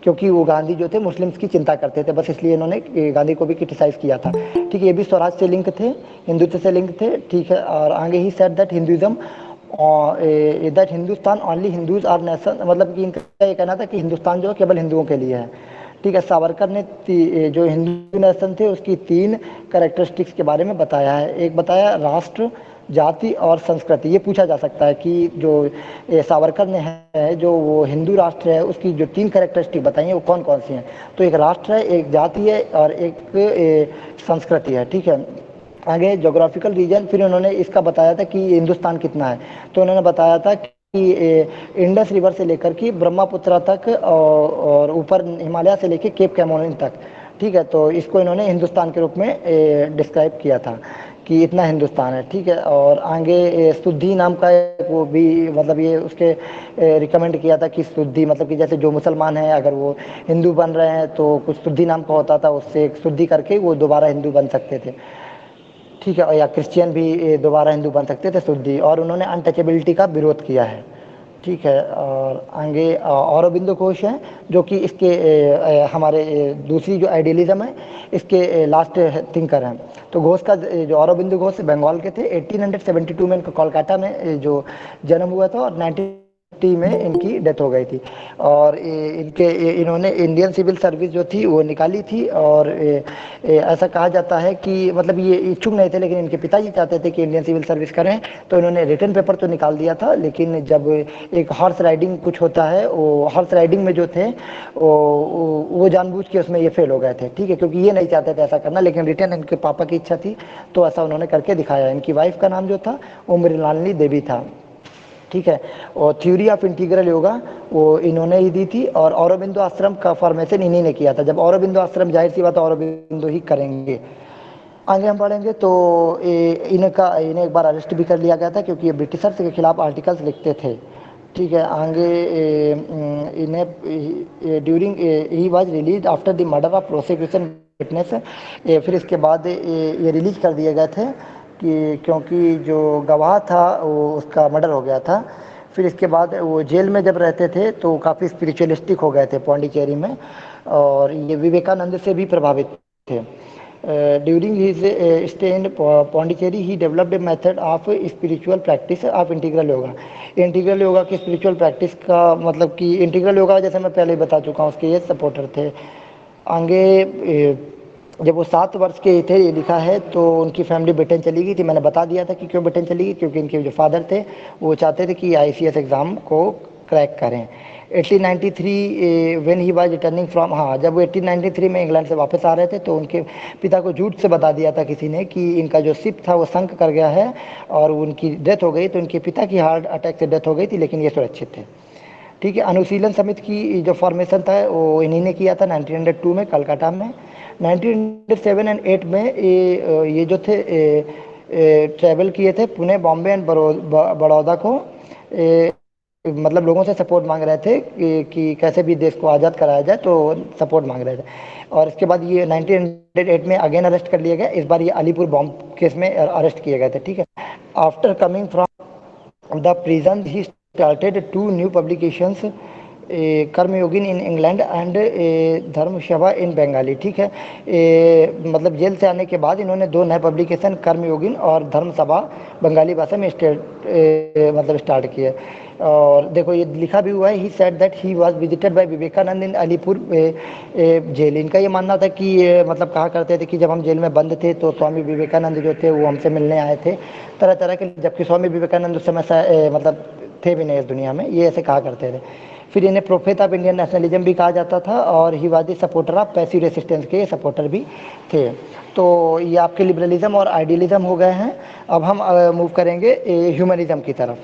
क्योंकि वो गांधी जो थे मुस्लिम्स की चिंता करते थे, बस इसलिए इन्होंने गांधी को भी क्रिटिसाइज किया था। ठीक है, ये भी स्वराज से लिंक थे, हिंदुत्व से लिंक थे। ठीक है, और आगे ही said that Hinduism that Hindustan only Hindus our nation, मतलब कि इनका ये कहना था कि हिंदुस्तान जो है केवल हिंदुओं के लिए है। ठीक है, सावरकर ने जो हिंदू नेशन थे उसकी 3 कैरेक्टरिस्टिक्स के बारे में बताया है। एक बताया राष्ट्र, जाति और संस्कृति। ये पूछा जा सकता है कि जो सावरकर ने है जो वो हिंदू राष्ट्र है उसकी जो 3 कैरेक्टरिस्टिक बताई हैं वो कौन कौन सी हैं। तो एक राष्ट्र है, एक जाति है और एक संस्कृति है। ठीक है, आगे जोग्राफिकल रीजन, फिर उन्होंने इसका बताया था कि हिंदुस्तान कितना है। तो उन्होंने बताया था कि इंडस रिवर से लेकर कि ब्रह्मपुत्र तक और ऊपर हिमालय से लेकर केप कैमोलिन तक। ठीक है, तो इसको इन्होंने हिंदुस्तान के रूप में डिस्क्राइब किया था कि इतना हिंदुस्तान है। ठीक है, और आगे शुद्धि नाम का वो भी मतलब ये उसके रिकमेंड किया था कि शुद्धि मतलब कि जैसे जो मुसलमान हैं अगर वो हिंदू बन रहे हैं तो कुछ शुद्धि नाम का होता था, उससे शुद्धि करके वो दोबारा हिंदू बन सकते थे। ठीक है, या क्रिश्चियन भी दोबारा हिंदू बन सकते थे, शुद्धि। और उन्होंने अनटचेबिलिटी का विरोध किया है। ठीक है, और आगे औरोबिंदो घोष हैं जो कि इसके हमारे दूसरी जो आइडियलिज्म है इसके लास्ट थिंकर हैं। तो घोष का जो औरोबिंदो घोष बंगाल के थे, 1872 में इनका कोलकाता में जो जन्म हुआ था, और 1980 में इनकी डेथ हो गई थी। और इन्होंने इंडियन सिविल सर्विस जो थी वो निकाली थी। और ऐसा कहा जाता है कि मतलब ये इच्छुक नहीं थे, लेकिन इनके पिताजी चाहते थे कि इंडियन सिविल सर्विस करें, तो इन्होंने रिटर्न पेपर तो निकाल दिया था। लेकिन जब एक हॉर्स राइडिंग कुछ होता है, वो हॉर्स राइडिंग में जो थे वो जानबूझ के उसमें ये फेल हो गए थे। ठीक है, क्योंकि ये नहीं चाहते थे ऐसा करना, लेकिन रिटर्न इनके पापा की इच्छा थी तो ऐसा उन्होंने करके दिखाया। इनकी वाइफ का नाम जो था वो मृणालिनी देवी था। ठीक है, और थ्योरी ऑफ इंटीग्रल योगा वो इन्होंने ही दी थी। और औरोबिंदो आश्रम का फॉर्मेशन इन्हीं ने किया था। जब औरोबिंदो आश्रम, जाहिर सी बात औरोबिंदो ही करेंगे। आगे हम पढ़ेंगे तो इन्हें एक बार अरेस्ट भी कर लिया गया था क्योंकि ये ब्रिटिशर्स के खिलाफ आर्टिकल्स लिखते थे। ठीक है, आगे इन्हें during he was release after the murder of prosecution witness. फिर इसके बाद ये रिलीज कर दिए गए थे कि क्योंकि जो गवाह था वो उसका मर्डर हो गया था। फिर इसके बाद वो जेल में जब रहते थे तो काफ़ी स्पिरिचुअलिस्टिक हो गए थे पौंडीचेरी में, और ये विवेकानंद से भी प्रभावित थे। During his stay in Pondicherry he developed a method of spiritual practice of integral yoga. Integral yoga की स्पिरिचुअल प्रैक्टिस का मतलब कि इंटीग्रल योगा जैसे मैं पहले ही बता चुका हूँ उसके ये सपोर्टर थे। आगे जब वो 7 वर्ष के थे, ये लिखा है, तो उनकी फैमिली ब्रिटेन चली गई थी। मैंने बता दिया था कि क्यों ब्रिटेन चली गई, क्योंकि इनके जो फादर थे वो चाहते थे कि ICS एग्ज़ाम को क्रैक करें। 1893 when he was returning from, हाँ, जब वो 1893 में इंग्लैंड से वापस आ रहे थे तो उनके पिता को झूठ से बता दिया था किसी ने कि इनका जो शिप था वो संक कर गया है और उनकी डेथ हो गई। तो उनके पिता की हार्ट अटैक से डेथ हो गई थी, लेकिन ये सुरक्षित थे। ठीक है, अनुशीलन समिति की जो फॉर्मेशन था वो इन्हीं ने किया था 1902 में कलकत्ता में। 1907 एंड 8 में ये जो थे ट्रैवल किए थे पुणे, बॉम्बे एंड बड़ौदा को। मतलब लोगों से सपोर्ट मांग रहे थे कि कैसे भी देश को आज़ाद कराया जाए, तो सपोर्ट मांग रहे थे। और इसके बाद ये 1908 में अगेन अरेस्ट कर लिया गया। इस बार ये अलीपुर बॉम्ब केस में अरेस्ट किए गए थे। ठीक है, after coming from the prison he started 2 new publications, Karmayogin in England and Dharmasabha in Bengali. ठीक है, मतलब जेल से आने के बाद इन्होंने 2 नए पब्लिकेशन कर्मयोगिन और धर्मसभा बंगाली भाषा में मतलब स्टार्ट किए। और देखो ये लिखा भी हुआ है, he said that he was visited by Vivekananda in Alipur jail. इनका ये मानना था कि मतलब कहा करते थे कि जब हम जेल में बंद थे तो स्वामी विवेकानंद जो थे वो हमसे मिलने आए थे तरह तरह के, जबकि स्वामी विवेकानंद उस समय मतलब थे भी नहीं इस दुनिया में, ये ऐसे कहा करते थे। फिर इन्हें प्रोफेट ऑफ इंडियन नेशनलिज्म भी कहा जाता था, और he was the supporter of passive resistance के सपोर्टर भी थे। तो ये आपके लिबरलिज्म और आइडियलिज्म हो गए हैं। अब हम मूव करेंगे ह्यूमनिज्म की तरफ।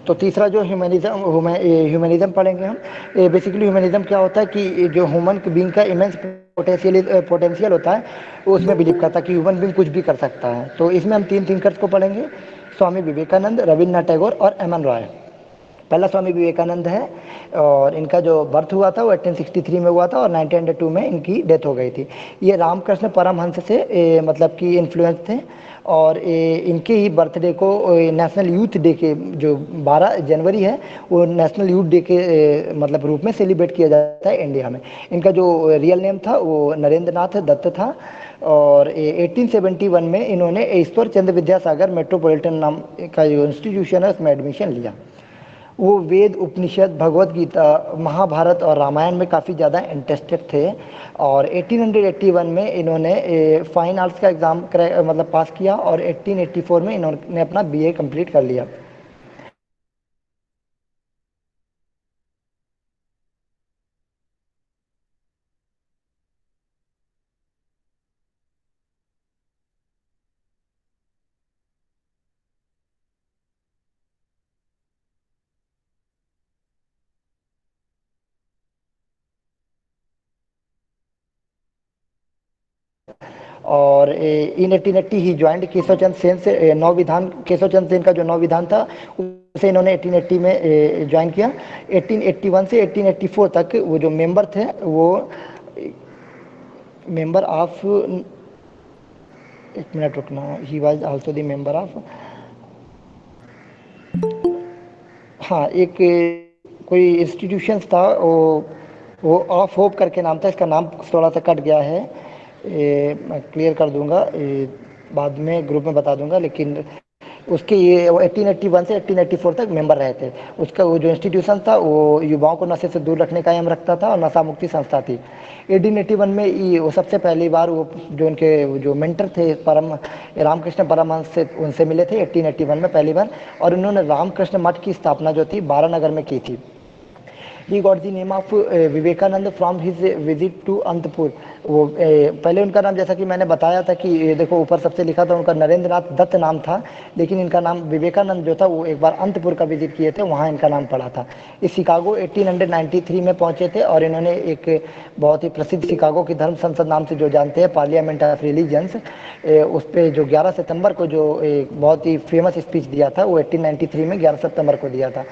तो तीसरा जो ह्यूमनिज्म पढ़ेंगे हम। बेसिकली ह्यूमनिज्म क्या होता है कि जो ह्यूमन बीइंग का इमेंस पोटेंशियल होता है, वो उसमें बिलीव करता है कि ह्यूमन बीइंग कुछ भी कर सकता है। तो इसमें हम 3 थिंकर्स को पढ़ेंगे, स्वामी विवेकानंद, रविन्द्रनाथ टैगोर और एमएन रॉय। पहला स्वामी विवेकानंद है, और इनका जो बर्थ हुआ था वो 1863 में हुआ था और 1902 में इनकी डेथ हो गई थी। ये रामकृष्ण परमहंस से मतलब कि इन्फ्लुएंस थे, और इनके ही बर्थडे को नेशनल यूथ डे के जो 12 जनवरी है वो नेशनल यूथ डे के मतलब रूप में सेलिब्रेट किया जाता है इंडिया में। इनका जो रियल नेम था वो नरेंद्र नाथ दत्त था, और 1871 में इन्होंने ईश्वर चंद्र विद्यासागर मेट्रोपॉलिटन नाम का जो इंस्टीट्यूशन है उसमें एडमिशन लिया। वो वेद, उपनिषद, भगवत गीता, महाभारत और रामायण में काफ़ी ज़्यादा इंटरेस्टेड थे, और 1881 में इन्होंने फाइन आर्ट्स का एग्ज़ाम मतलब पास किया, और 1884 में इन्होंने अपना बीए कंप्लीट कर लिया। और इन 1880 ही ज्वाइंट केशव चंद्र सेन से नौ विधान, केशव चंद्र सेन का जो नौ विधान था उसे इन्होंने 1880 में ज्वाइन किया। 1881 से 1884 तक वो जो मेंबर थे वो मेंबर ऑफ, एक मिनट रुकना, he was also the member of, हाँ एक कोई इंस्टीट्यूशंस था वो ऑफ होप करके नाम था, इसका नाम थोड़ा सा कट गया है, मैं क्लियर कर दूंगा, बाद में ग्रुप में बता दूंगा। लेकिन उसके ये 1881 से 1884 तक मेंबर रहे थे। उसका वो जो इंस्टीट्यूशन था वो युवाओं को नशे से दूर रखने का एम रखता था, और नशा मुक्ति संस्था थी। 1881 में वो सबसे पहली बार वो जो उनके जो मेंटर थे रामकृष्ण परमहंस से उनसे मिले थे 1881 में पहली बार, और उन्होंने रामकृष्ण मठ की स्थापना जो थी बारानगर में की थी। He got the name of Vivekananda from his visit to Antpur. वो पहले उनका नाम, जैसा कि मैंने बताया था कि देखो ऊपर सबसे लिखा था उनका नरेंद्र नाथ दत्त नाम था, लेकिन इनका नाम विवेकानंद जो था वो एक बार अंतपुर का विजिट किए थे, वहाँ इनका नाम पड़ा था। इस शिकागो 1893 में पहुँचे थे, और इन्होंने एक बहुत ही प्रसिद्ध शिकागो की धर्म संसद नाम से जो जानते हैं, पार्लियामेंट ऑफ रिलीजन्स, उस पर जो 11 सितंबर को जो एक बहुत ही फेमस स्पीच दिया था वो 1893 में 11 सितंबर को दिया था।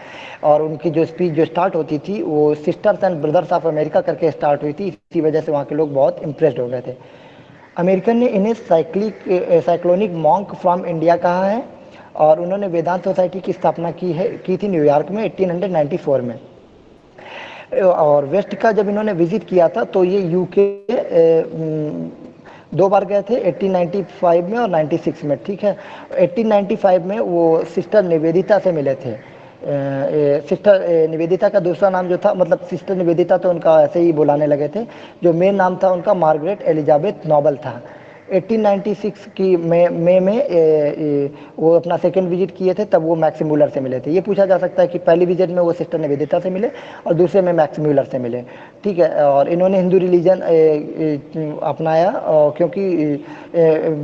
और उनकी जो स्पीच जो स्टार्ट होती थी वो sisters and brothers of America करके स्टार्ट हुई थी, इसी वजह से वहाँ के लोग बहुत इम्प्रेस्ड हो गए थे। अमेरिकन ने इन्हें साइक्लोनिक मॉन्क फ्रॉम इंडिया कहा है, और उन्होंने वेदांत सोसाइटी की स्थापना की थी न्यूयॉर्क में 1894 में। और वेस्ट का जब इन्होंने विजिट किया था तो ये यूके 2 बार गए थे, 1895 में और 96 में, ठीक है। 1895 में वो सिस्टर निवेदिता से मिले थे। सिस्टर निवेदिता का दूसरा नाम जो था, मतलब सिस्टर निवेदिता तो उनका ऐसे ही बुलाने लगे थे, जो मेन नाम था उनका मार्गरेट एलिजाबेथ नोबल था। 1896 की मई में वो अपना सेकंड विजिट किए थे, तब वो मैक्सिमूलर से मिले थे। ये पूछा जा सकता है कि पहली विजिट में वो सिस्टर निवेदिता से मिले और दूसरे में मैक्सिमूलर से मिले, ठीक है। और इन्होंने हिंदू रिलीजन अपनाया, क्योंकि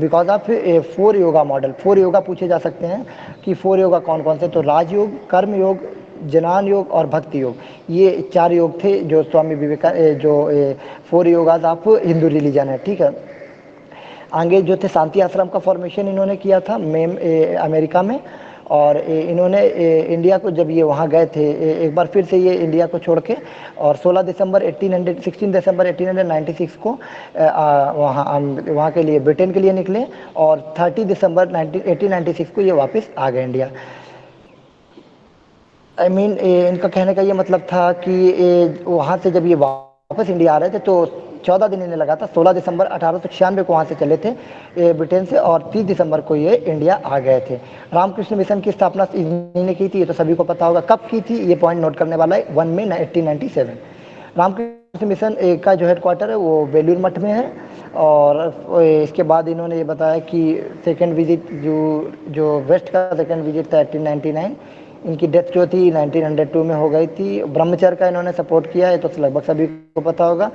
because of 4 yoga model. 4 yoga पूछे जा सकते हैं कि 4 योगा कौन कौन से, तो राजयोग, कर्म योग, ज्ञान योग और भक्ति योग, ये 4 योग थे जो स्वामी विवेकानंद जो 4 योगाज ऑफ हिंदू रिलीजन है, ठीक है। आगे जो थे शांति आश्रम का फॉर्मेशन इन्होंने किया था अमेरिका में, और इन्होंने इंडिया को जब ये वहाँ गए थे एक बार फिर से ये इंडिया को छोड़ के, और 16 दिसंबर 1896 को वहाँ के लिए ब्रिटेन के लिए निकले, और 30 दिसंबर 1896 को ये वापस आ गए इंडिया। आई मीन इनका कहने का ये मतलब था कि वहाँ से जब ये वापस इंडिया आ रहे थे तो 14 दिन इन्हें लगा था। 16 दिसंबर 1896 को वहाँ से चले थे ब्रिटेन से, और 30 दिसंबर को ये इंडिया आ गए थे। रामकृष्ण मिशन की स्थापना इन्हीं ने की थी, ये तो सभी को पता होगा। कब की थी ये पॉइंट नोट करने वाला है, 1 मई 1897। रामकृष्ण मिशन का जो हेडक्वार्टर है वो बेलूर मठ में है। और इसके बाद इन्होंने ये बताया कि सेकेंड विजिट जो वेस्ट का सेकेंड विजिट था 1899, इनकी डेथ जो थी 1902 में हो गई थी। ब्रह्मचर्य का इन्होंने सपोर्ट किया है, तो लगभग सभी को पता होगा।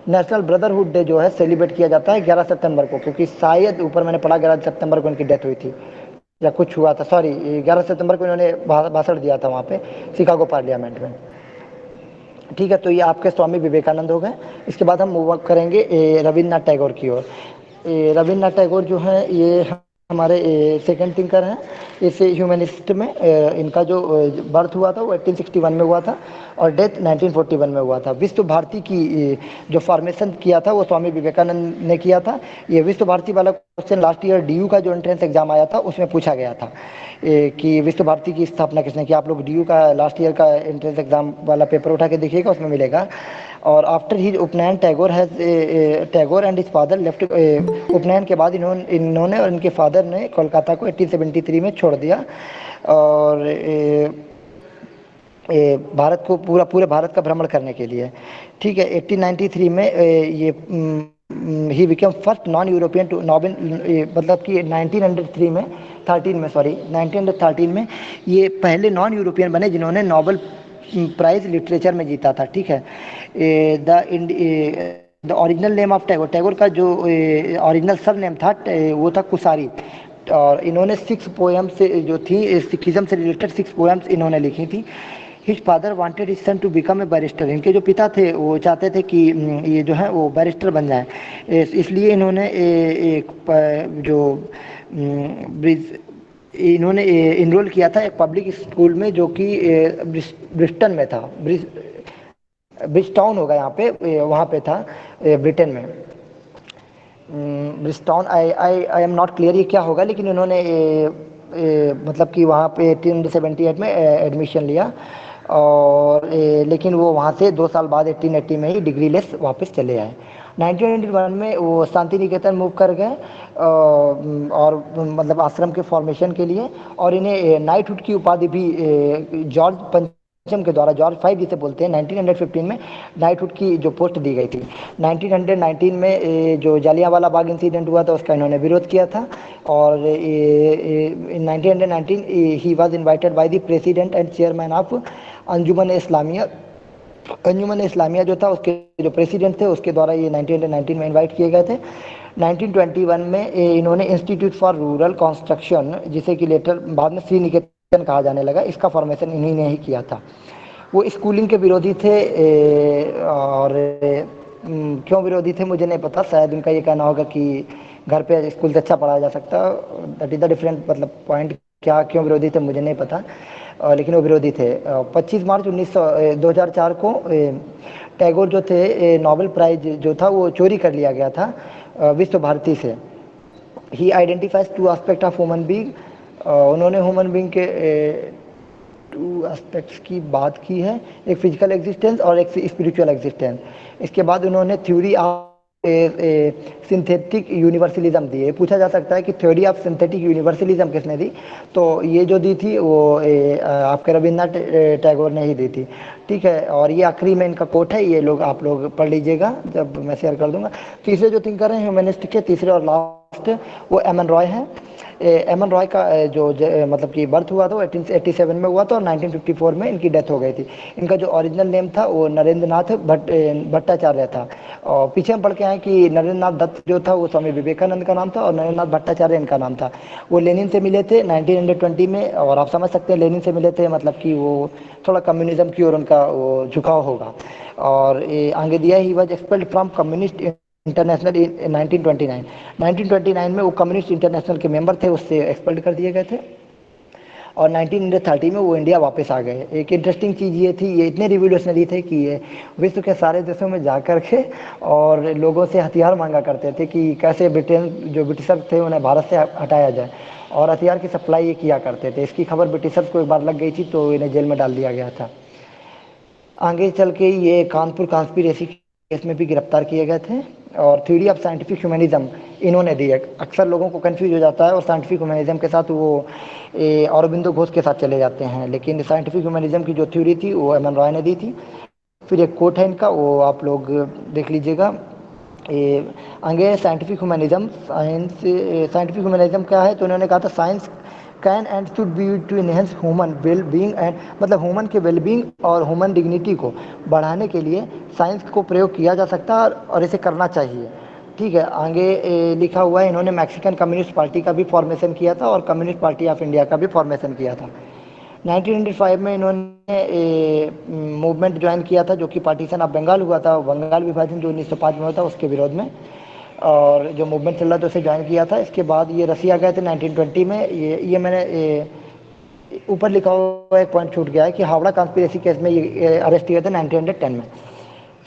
नेशनल ब्रदरहुड डे जो है सेलिब्रेट किया जाता है 11 सितंबर को, क्योंकि शायद ऊपर मैंने पढ़ा 11 सितंबर को इनकी डेथ हुई थी। या कुछ हुआ था, सॉरी 11 सितंबर को इन्होंने भाषण दिया था वहाँ पे शिकागो पार्लियामेंट में। ठीक है, तो ये आपके स्वामी विवेकानंद हो गए। इसके बाद हम मूव अप करेंगे रविन्द्रनाथ टैगोर की ओर। रविन्द्रनाथ टैगोर जो है ये हमारे सेकंड थिंकर हैं। इस ह्यूमनिस्ट में इनका जो बर्थ हुआ था वो 1861 में हुआ था और डेथ 1941 में हुआ था। विश्व भारती की जो फॉर्मेशन किया था वो स्वामी विवेकानंद ने किया था। ये विश्व भारती वाला क्वेश्चन लास्ट ईयर डीयू का जो एंट्रेंस एग्जाम आया था उसमें पूछा गया था कि विश्व भारती की स्थापना किसने की। आप लोग डीयू का लास्ट ईयर का एंट्रेंस एग्जाम वाला पेपर उठा के देखिएगा, उसमें मिलेगा। और आफ्टर ही उपनयन Tagore has Tagore and his father left. उपनयन के बाद इन्होंने और इनके फादर ने कोलकाता को 1873 में छोड़ दिया और भारत को पूरे भारत का भ्रमण करने के लिए। ठीक है, 1893 में ये he become first non European to Nobel, मतलब कि 1903 में 1913 में ये पहले नॉन यूरोपियन बने जिन्होंने नोबेल प्राइज लिटरेचर में जीता था। ठीक है, the original name of Tagore, Tagore का जो ओरिजिनल सर नेम था वो था कुसारी। और इन्होंने 6 पोएम्स जो थी सिखिज्म से रिलेटेड 6 पोएम्स इन्होंने लिखी थी। His father wanted his son to become a barrister, इनके जो पिता थे वो चाहते थे कि ये जो है वो बैरिस्टर बन जाए। इसलिए इन्होंने एक जो इन्होंने इनरोल किया था एक पब्लिक स्कूल में जो कि ब्रिस्टन में था। ब्रिस्टाउन होगा यहाँ पे, वहाँ पे था ब्रिटेन में। ब्रिस्टाउन, आई एम नॉट क्लियर ये क्या होगा, लेकिन इन्होंने मतलब कि वहाँ पे 1878 में एडमिशन लिया और लेकिन वो वहाँ से 2 साल बाद 1880 में ही डिग्री लेस वापस चले आए। 1991 में वो शांति निकेतन मूव कर गए और मतलब आश्रम के फॉर्मेशन के लिए, और इन्हें नाइटहुड की उपाधि भी जॉर्ज पंचम के द्वारा, जॉर्ज 5 जिसे बोलते हैं, 1915 में नाइटहुड की जो पोस्ट दी गई थी। 1919 में जो जालियांवाला बाग इंसिडेंट हुआ था उसका इन्होंने विरोध किया था और in 1919 he was invited by the president and chairman of Anjuman Islamia. Anjuman Islamia जो था उसके जो प्रेसिडेंट थे उसके द्वारा ये 1919 में इनवाइट किए गए थे। 1921 में इन्होंने इंस्टीट्यूट फॉर रूरल कंस्ट्रक्शन, जिसे कि लेटर बाद में श्री निकेतन कहा जाने लगा, इसका फॉर्मेशन इन्हीं ने ही किया था। वो स्कूलिंग के विरोधी थे और क्यों विरोधी थे मुझे नहीं पता, शायद उनका ये कहना होगा कि घर पे स्कूल से अच्छा पढ़ाया जा सकता, दैट इज़ द डिफरेंट मतलब पॉइंट। क्या क्यों विरोधी थे मुझे नहीं पता, लेकिन वो विरोधी थे। 25 मार्च 2004 को टैगोर जो थे नोबेल प्राइज जो था वो चोरी कर लिया गया था विश्व भारती से। He identifies 2 aspect of human being, उन्होंने ह्यूमन बीइंग के 2 एस्पेक्ट्स की बात की है, एक फिजिकल एग्जिस्टेंस और एक स्पिरिचुअल एग्जिस्टेंस। इसके बाद उन्होंने थ्योरी ऑफ सिंथेटिक यूनिवर्सलिज्म दी है। पूछा जा सकता है कि थ्योरी ऑफ सिंथेटिक यूनिवर्सलिज्म किसने दी, तो ये जो दी थी वो आपके रविन्द्रनाथ टैगोर ने ही दी थी। ठीक है, और ये आखिरी में इनका कोट है, ये लोग आप लोग पढ़ लीजिएगा जब मैं शेयर कर दूंगा। तीसरे जो थिंकर हैं ह्यूमनिस्ट के, तीसरे और लास्ट वो एमन रॉय हैं। एमन रॉय का जो मतलब कि बर्थ हुआ था वो 1887 में हुआ था और 1954 में इनकी डेथ हो गई थी। इनका जो ओरिजिनल नेम था वो नरेंद्रनाथ भट्टाचार्य था। और पीछे हम पढ़ के आए कि नरेंद्रनाथ दत्त जो था वो स्वामी विवेकानंद का नाम था और नरेंद्रनाथ भट्टाचार्य इनका नाम था। वो लेनिन से मिले थे 1920 में, और आप समझ सकते हैं लेनिन से मिले थे मतलब कि वो थोड़ा कम्युनिज्म की ओर उनका वो झुकाव होगा। और आगे दिया he was expelled from communist international in 1929 में वो कम्युनिस्ट इंटरनेशनल के मेंबर थे, उससे एक्सपेल्ड कर दिए गए थे और 1930 में वो इंडिया वापस आ गए। एक इंटरेस्टिंग चीज़ ये थी, ये इतने रिवोल्यूशनरी थे कि ये विश्व के सारे देशों में जा कर के और लोगों से हथियार मांगा करते थे कि कैसे ब्रिटेन जो ब्रिटिशर थे उन्हें भारत से हटाया जाए, और हथियार की सप्लाई ये किया करते थे। इसकी खबर ब्रिटिशर्स को एक बार लग गई थी तो इन्हें जेल में डाल दिया गया था। आगे चल के ये कानपुर कॉन्स्पिरेसी केस में भी गिरफ्तार किए गए थे। और थ्योरी ऑफ साइंटिफिक ह्यूमनिज्म इन्होंने दी है। अक्सर लोगों को कंफ्यूज हो जाता है और साइंटिफिक ह्यूमनिज्म के साथ वो अरबिंदो घोष के साथ चले जाते हैं, लेकिन साइंटिफिक ह्यूमनिज्म की जो थ्योरी थी वो एम एन रॉय ने दी थी। फिर एक कोट है इनका, वो आप लोग देख लीजिएगा। आगे साइंटिफिक ह्यूमनिज्म, साइंटिफिक ह्यूमनिज्म क्या है, तो उन्होंने कहा था science can and should be to enhance human well being and, मतलब ह्यूमन के वेल बीइंग और ह्यूमन डिग्निटी को बढ़ाने के लिए साइंस को प्रयोग किया जा सकता है और इसे करना चाहिए। ठीक है, आगे लिखा हुआ है इन्होंने मैक्सिकन कम्युनिस्ट पार्टी का भी फॉर्मेशन किया था और कम्युनिस्ट पार्टी ऑफ इंडिया का भी फॉर्मेशन किया था। 1905 में इन्होंने मूवमेंट ज्वाइन किया था जो कि पार्टीशन ऑफ बंगाल हुआ था, बंगाल विभाजन जो 1905 में हुआ था उसके विरोध में, और जो मूवमेंट चल रहा था उसे ज्वाइन किया था। इसके बाद ये रसिया गए थे 1920 में। ये मैंने ऊपर लिखा हुआ एक पॉइंट छूट गया है कि हावड़ा कॉन्स्पिरेसी केस में ये अरेस्ट किए थे 1910 में।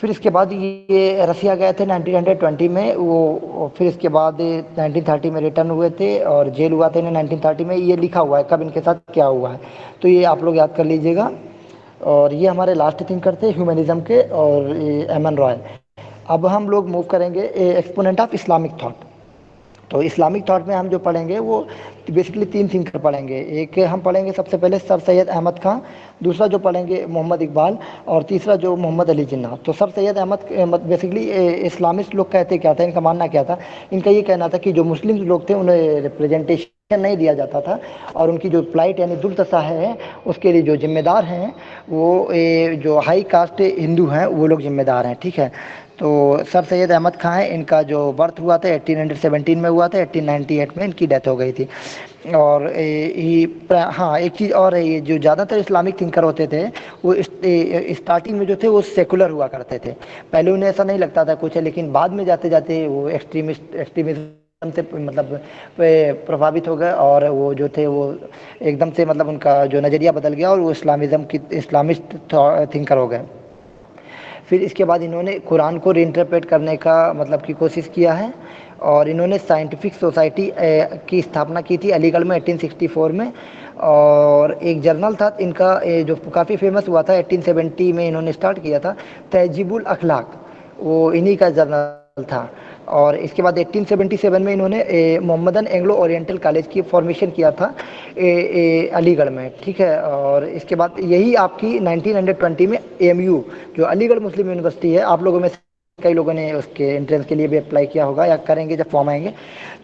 फिर इसके बाद ये रसिया गए थे 1920 में, वो फिर इसके बाद 1930 में रिटर्न हुए थे और जेल हुआ था इन्हें 1930 में। ये लिखा हुआ है कब इनके साथ क्या हुआ है, तो ये आप लोग याद कर लीजिएगा। और ये हमारे लास्ट थिंकर थे ह्यूमनिज्म के, और एम एन रॉय। अब हम लोग मूव करेंगे एक्सपोनेंट ऑफ इस्लामिक थॉट। तो इस्लामिक थॉट में हम जो पढ़ेंगे वो बेसिकली तीन थिंकर पढ़ेंगे। एक हम पढ़ेंगे सबसे पहले सर सैयद अहमद खां, दूसरा जो पढ़ेंगे मोहम्मद इकबाल, और तीसरा जो मोहम्मद अली जिन्ना। तो sir Syed Ahmad basically Islamist लोग कहते क्या था, इनका मानना क्या था? इनका ये कहना था कि जो मुस्लिम लोग थे उन्हें रिप्रेजेंटेशन नहीं दिया जाता था, और उनकी जो प्लाइट यानी दुर्दशा है उसके लिए जो जिम्मेदार हैं वो जो हाई कास्ट हिंदू हैं वो लोग जिम्मेदार हैं। ठीक है, तो सर सैयद अहमद खां है, इनका जो बर्थ हुआ था 1817 में हुआ था, 1898 में इनकी डेथ हो गई थी। और हाँ, एक चीज़ और है, ये जो ज़्यादातर इस्लामिक थिंकर होते थे वो स्टार्टिंग में जो थे वो सेकुलर हुआ करते थे। पहले उन्हें ऐसा नहीं लगता था कुछ है, लेकिन बाद में जाते जाते वो एक्सट्रीमिज्म से मतलब प्रभावित हो गए, और वो जो थे वो एकदम से मतलब उनका जो नज़रिया बदल गया और वो इस्लामिस्ट थिंकर हो गए। फिर इसके बाद इन्होंने कुरान को रीइंटरप्रेट करने का मतलब की कोशिश किया है, और इन्होंने साइंटिफिक सोसाइटी की स्थापना की थी अलीगढ़ में 1864 में। और एक जर्नल था इनका जो काफ़ी फेमस हुआ था 1870 में इन्होंने स्टार्ट किया था, तहजीबुल अखलाक, वो इन्हीं का जर्नल था। और इसके बाद 1877 में इन्होंने मोहम्मदन एंग्लो ओरिएंटल कॉलेज की फॉर्मेशन किया था अलीगढ़ में। ठीक है, और इसके बाद यही आपकी 1920 में एएमयू जो अलीगढ़ मुस्लिम यूनिवर्सिटी है, आप लोगों में से कई लोगों ने उसके एंट्रेंस के लिए भी अप्लाई किया होगा या करेंगे जब फॉर्म आएंगे,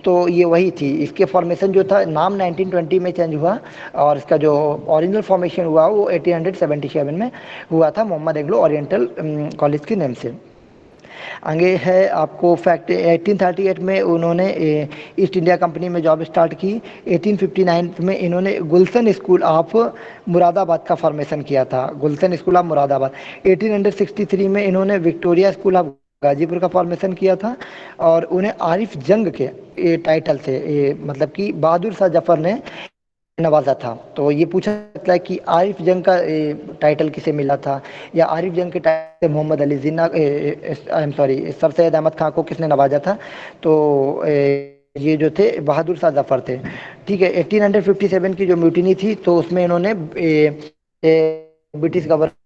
तो ये वही थी। इसके फॉर्मेशन जो था नाम 1920 में चेंज हुआ, और इसका जो ओरिजिनल फॉर्मेशन हुआ वो 1877 में हुआ था मोहम्मद एंग्लो ओरिएंटल कॉलेज के नेम से। आगे है आपको फैक्ट, 1838 में उन्होंने ईस्ट इंडिया कंपनी में जॉब स्टार्ट की। 1859 में इन्होंने गुलशन स्कूल ऑफ मुरादाबाद का फॉर्मेशन किया था, गुलशन स्कूल ऑफ मुरादाबाद। 1863 में इन्होंने विक्टोरिया स्कूल ऑफ गाजीपुर का फॉर्मेशन किया था, और उन्हें आरिफ जंग के टाइटल से मतलब कि बहादुर शाह जफर ने नवाजा था। तो ये पूछा जाता है कि आरिफ जंग का टाइटल किसे मिला था, या आरिफ जंग के टाइटल से Mohammed Ali Jinnah I am sorry sir Syed Ahmad Khan को किसने नवाजा था? तो ये जो थे बहादुर शाह जफर थे। ठीक है, 1857 की जो म्यूटिनी थी तो उसमें इन्होंने ब्रिटिश गवर्नमेंट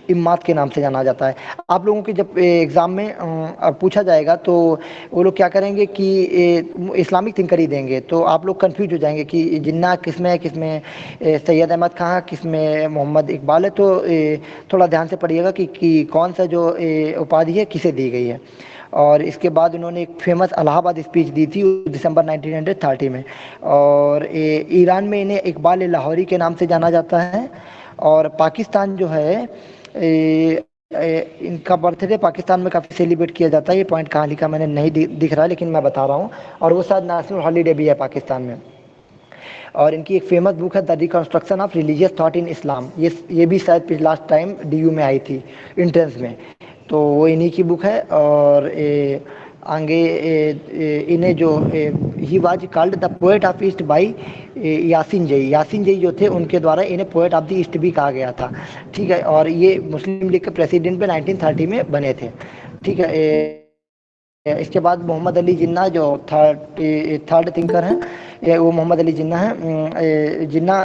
इम्मात के नाम से जाना जाता है। आप लोगों के जब एग्ज़ाम में पूछा जाएगा तो वो लोग क्या करेंगे कि इस्लामिक थिंकर ही देंगे, तो आप लोग कंफ्यूज हो जाएंगे कि जिन्ना किस में है, किस में सैयद अहमद खां, किस में मोहम्मद इकबाल है। तो थोड़ा ध्यान से पढ़िएगा कि कौन सा जो उपाधि है किसे दी गई है। और इसके बाद उन्होंने एक फेमस इलाहाबाद स्पीच दी थी दिसंबर 1930 में। और ईरान में इन्हें इकबाल लाहौरी के नाम से जाना जाता है। और पाकिस्तान जो है इनका बर्थडे पाकिस्तान में काफ़ी सेलिब्रेट किया जाता है। ये पॉइंट कहाँ लिखा मैंने नहीं दिख रहा है, लेकिन मैं बता रहा हूँ। और वो शायद नेशनल हॉलीडे भी है पाकिस्तान में। और इनकी एक फेमस बुक है the reconstruction of religious thought in Islam. ये भी शायद लास्ट टाइम डीयू में आई थी एंट्रेंस में, तो वो इन्हीं की बुक है। और आगे इन्हें जो he was called the poet of east by Yasin जई जो थे उनके द्वारा इन्हें पोएट ऑफ द ईस्ट भी कहा गया था। ठीक है, और ये मुस्लिम लीग के प्रेसिडेंट पे 1930 में बने थे। ठीक है, इसके बाद मोहम्मद अली जिन्ना जो थर्ड थिंकर हैं, वो मोहम्मद अली जिन्ना है। जिन्ना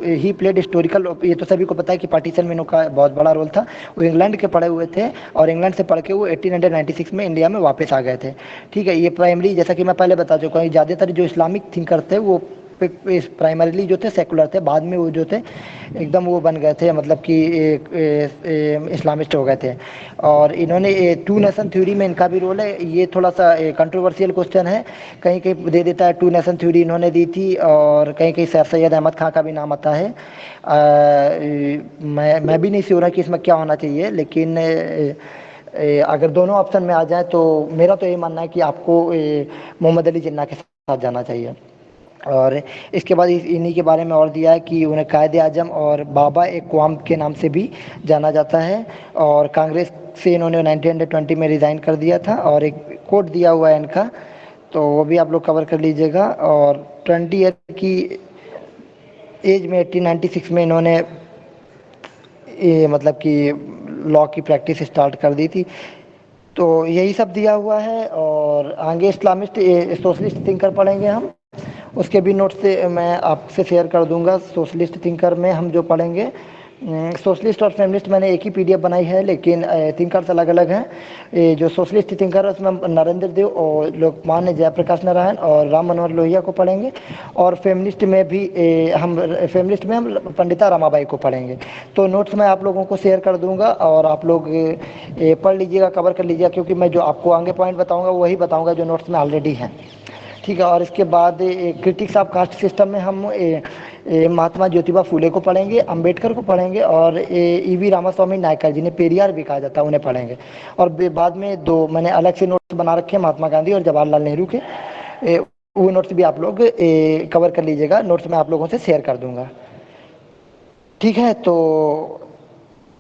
ही प्लेड हिस्टोरिकल, ये तो सभी को पता है कि पार्टीशन में इनका बहुत बड़ा रोल था। वो इंग्लैंड के पढ़े हुए थे और इंग्लैंड से पढ़ के वो 1896 में इंडिया में वापस आ गए थे। ठीक है, ये प्राइमरी जैसा कि मैं पहले बता चुका हूँ, ज़्यादातर जो इस्लामिक थिंकर थे वो प्राइमरीली जो थे सेकुलर थे, बाद में वो जो थे एकदम वो बन गए थे, मतलब कि इस्लामिस्ट हो गए थे। और इन्होंने टू नेशन थ्योरी में इनका भी रोल है। ये थोड़ा सा कंट्रोवर्शियल क्वेश्चन है, कहीं कहीं दे देता है टू नेशन थ्योरी इन्होंने दी थी, और कहीं कहीं सर सैयद अहमद खां का भी नाम आता है। मैं भी नहीं श्योर है कि इसमें क्या होना चाहिए, लेकिन अगर दोनों ऑप्शन में आ जाए तो मेरा तो ये मानना है कि आपको मोहम्मद अली जिन्ना के साथ जाना चाहिए। और इसके बाद इन्हीं के बारे में और दिया है कि उन्हें कायदे आजम और बाबा एक कौम के नाम से भी जाना जाता है। और कांग्रेस से इन्होंने 1920 में रिज़ाइन कर दिया था, और एक कोट दिया हुआ है इनका, तो वो भी आप लोग कवर कर लीजिएगा। और 20 ईयर की एज में 1896 में इन्होंने मतलब कि लॉ की प्रैक्टिस स्टार्ट कर दी थी। तो यही सब दिया हुआ है। और आगे इस्लामिस्ट सोशलिस्ट थिंकर पढ़ेंगे हम, उसके भी नोट्स से मैं आपसे शेयर कर दूंगा। सोशलिस्ट थिंकर में हम जो पढ़ेंगे, सोशलिस्ट और फेमिनिस्ट मैंने एक ही पीडीएफ बनाई है, लेकिन थिंकर्स अलग अलग हैं। जो सोशलिस्ट थिंकर है उसमें हम नरेंद्र देव और लोकमान्य जयप्रकाश नारायण और राम मनोहर लोहिया को पढ़ेंगे। और फेमिनिस्ट में भी हम पंडिता रमाबाई को पढ़ेंगे। तो नोट्स मैं आप लोगों को शेयर कर दूंगा, और आप लोग पढ़ लीजिएगा, कवर कर लीजिएगा, क्योंकि मैं जो आपको आगे पॉइंट बताऊंगा वही बताऊंगा जो नोट्स में ऑलरेडी हैं। ठीक है, और इसके बाद क्रिटिक्स ऑफ कास्ट सिस्टम में हम महात्मा ज्योतिबा फूले को पढ़ेंगे, अंबेडकर को पढ़ेंगे, और ईवी रामास्वामी नायकर जिन्हें पेरियार भी कहा जाता है उन्हें पढ़ेंगे। और बाद में दो मैंने अलग से नोट्स बना रखे हैं महात्मा गांधी और जवाहरलाल नेहरू के, वो नोट्स भी आप लोग कवर कर लीजिएगा। नोट्स मैं आप लोगों से शेयर कर दूंगा। ठीक है, तो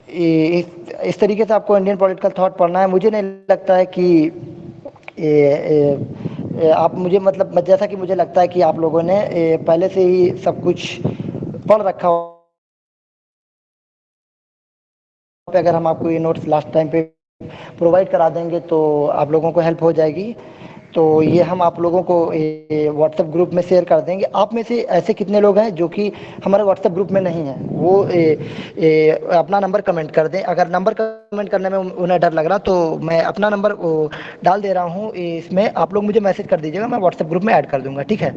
इस तरीके से आपको इंडियन पॉलिटिकल थॉट पढ़ना है। मुझे नहीं लगता है कि आप मुझे मतलब जैसा कि मुझे लगता है कि आप लोगों ने पहले से ही सब कुछ पढ़ रखा हो। अगर हम आपको ये नोट्स लास्ट टाइम पे प्रोवाइड करा देंगे तो आप लोगों को हेल्प हो जाएगी। तो ये हम आप लोगों को व्हाट्सएप ग्रुप में शेयर कर देंगे। आप में से ऐसे कितने लोग हैं जो कि हमारे व्हाट्सएप ग्रुप में नहीं हैं, वो अपना नंबर कमेंट कर दें। अगर नंबर कमेंट करने में उन्हें डर लग रहा तो मैं अपना नंबर डाल दे रहा हूँ इसमें, आप लोग मुझे मैसेज कर दीजिएगा, मैं व्हाट्सएप ग्रुप में ऐड कर दूंगा। ठीक है,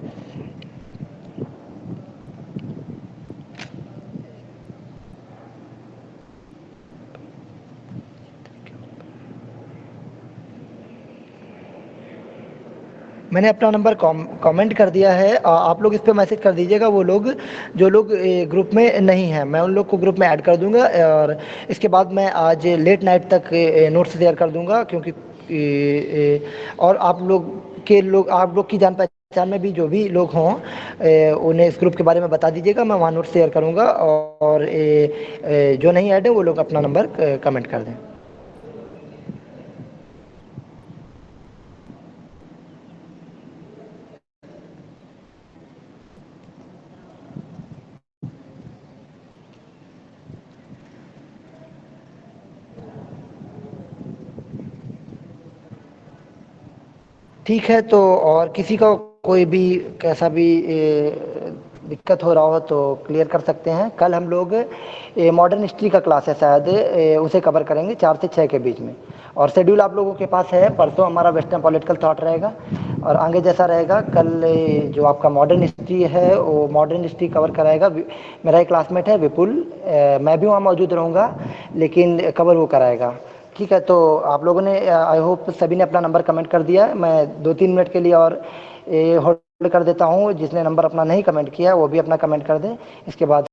मैंने अपना नंबर कमेंट कर दिया है। आप लोग इस पे मैसेज कर दीजिएगा, वो लोग जो लोग ग्रुप में नहीं हैं, मैं उन लोग को ग्रुप में ऐड कर दूंगा। और इसके बाद मैं आज लेट नाइट तक नोट्स शेयर कर दूंगा, क्योंकि और आप लोग की जान पहचान में भी जो भी लोग हों उन्हें इस ग्रुप के बारे में बता दीजिएगा, मैं वहाँ नोट्स शेयर करूँगा। और जो नहीं ऐड है वो लोग अपना नंबर कमेंट कर दें। ठीक है, तो और किसी का कोई भी कैसा भी दिक्कत हो रहा हो तो क्लियर कर सकते हैं। कल हम लोग मॉडर्न हिस्ट्री का क्लास है शायद, उसे कवर करेंगे 4 से 6 के बीच में। और शेड्यूल आप लोगों के पास है, परसों हमारा वेस्टर्न पॉलिटिकल थॉट रहेगा और आगे जैसा रहेगा कल जो आपका मॉडर्न हिस्ट्री है वो मॉडर्न हिस्ट्री कवर कराएगा मेरा एक क्लासमेट है विपुल, मैं भी वहाँ मौजूद रहूँगा लेकिन कवर वो कराएगा। ठीक है, तो आप लोगों ने आई होप सभी ने अपना नंबर कमेंट कर दिया है। मैं 2-3 मिनट के लिए और होल्ड कर देता हूँ, जिसने नंबर अपना नहीं कमेंट किया वो भी अपना कमेंट कर दें, इसके बाद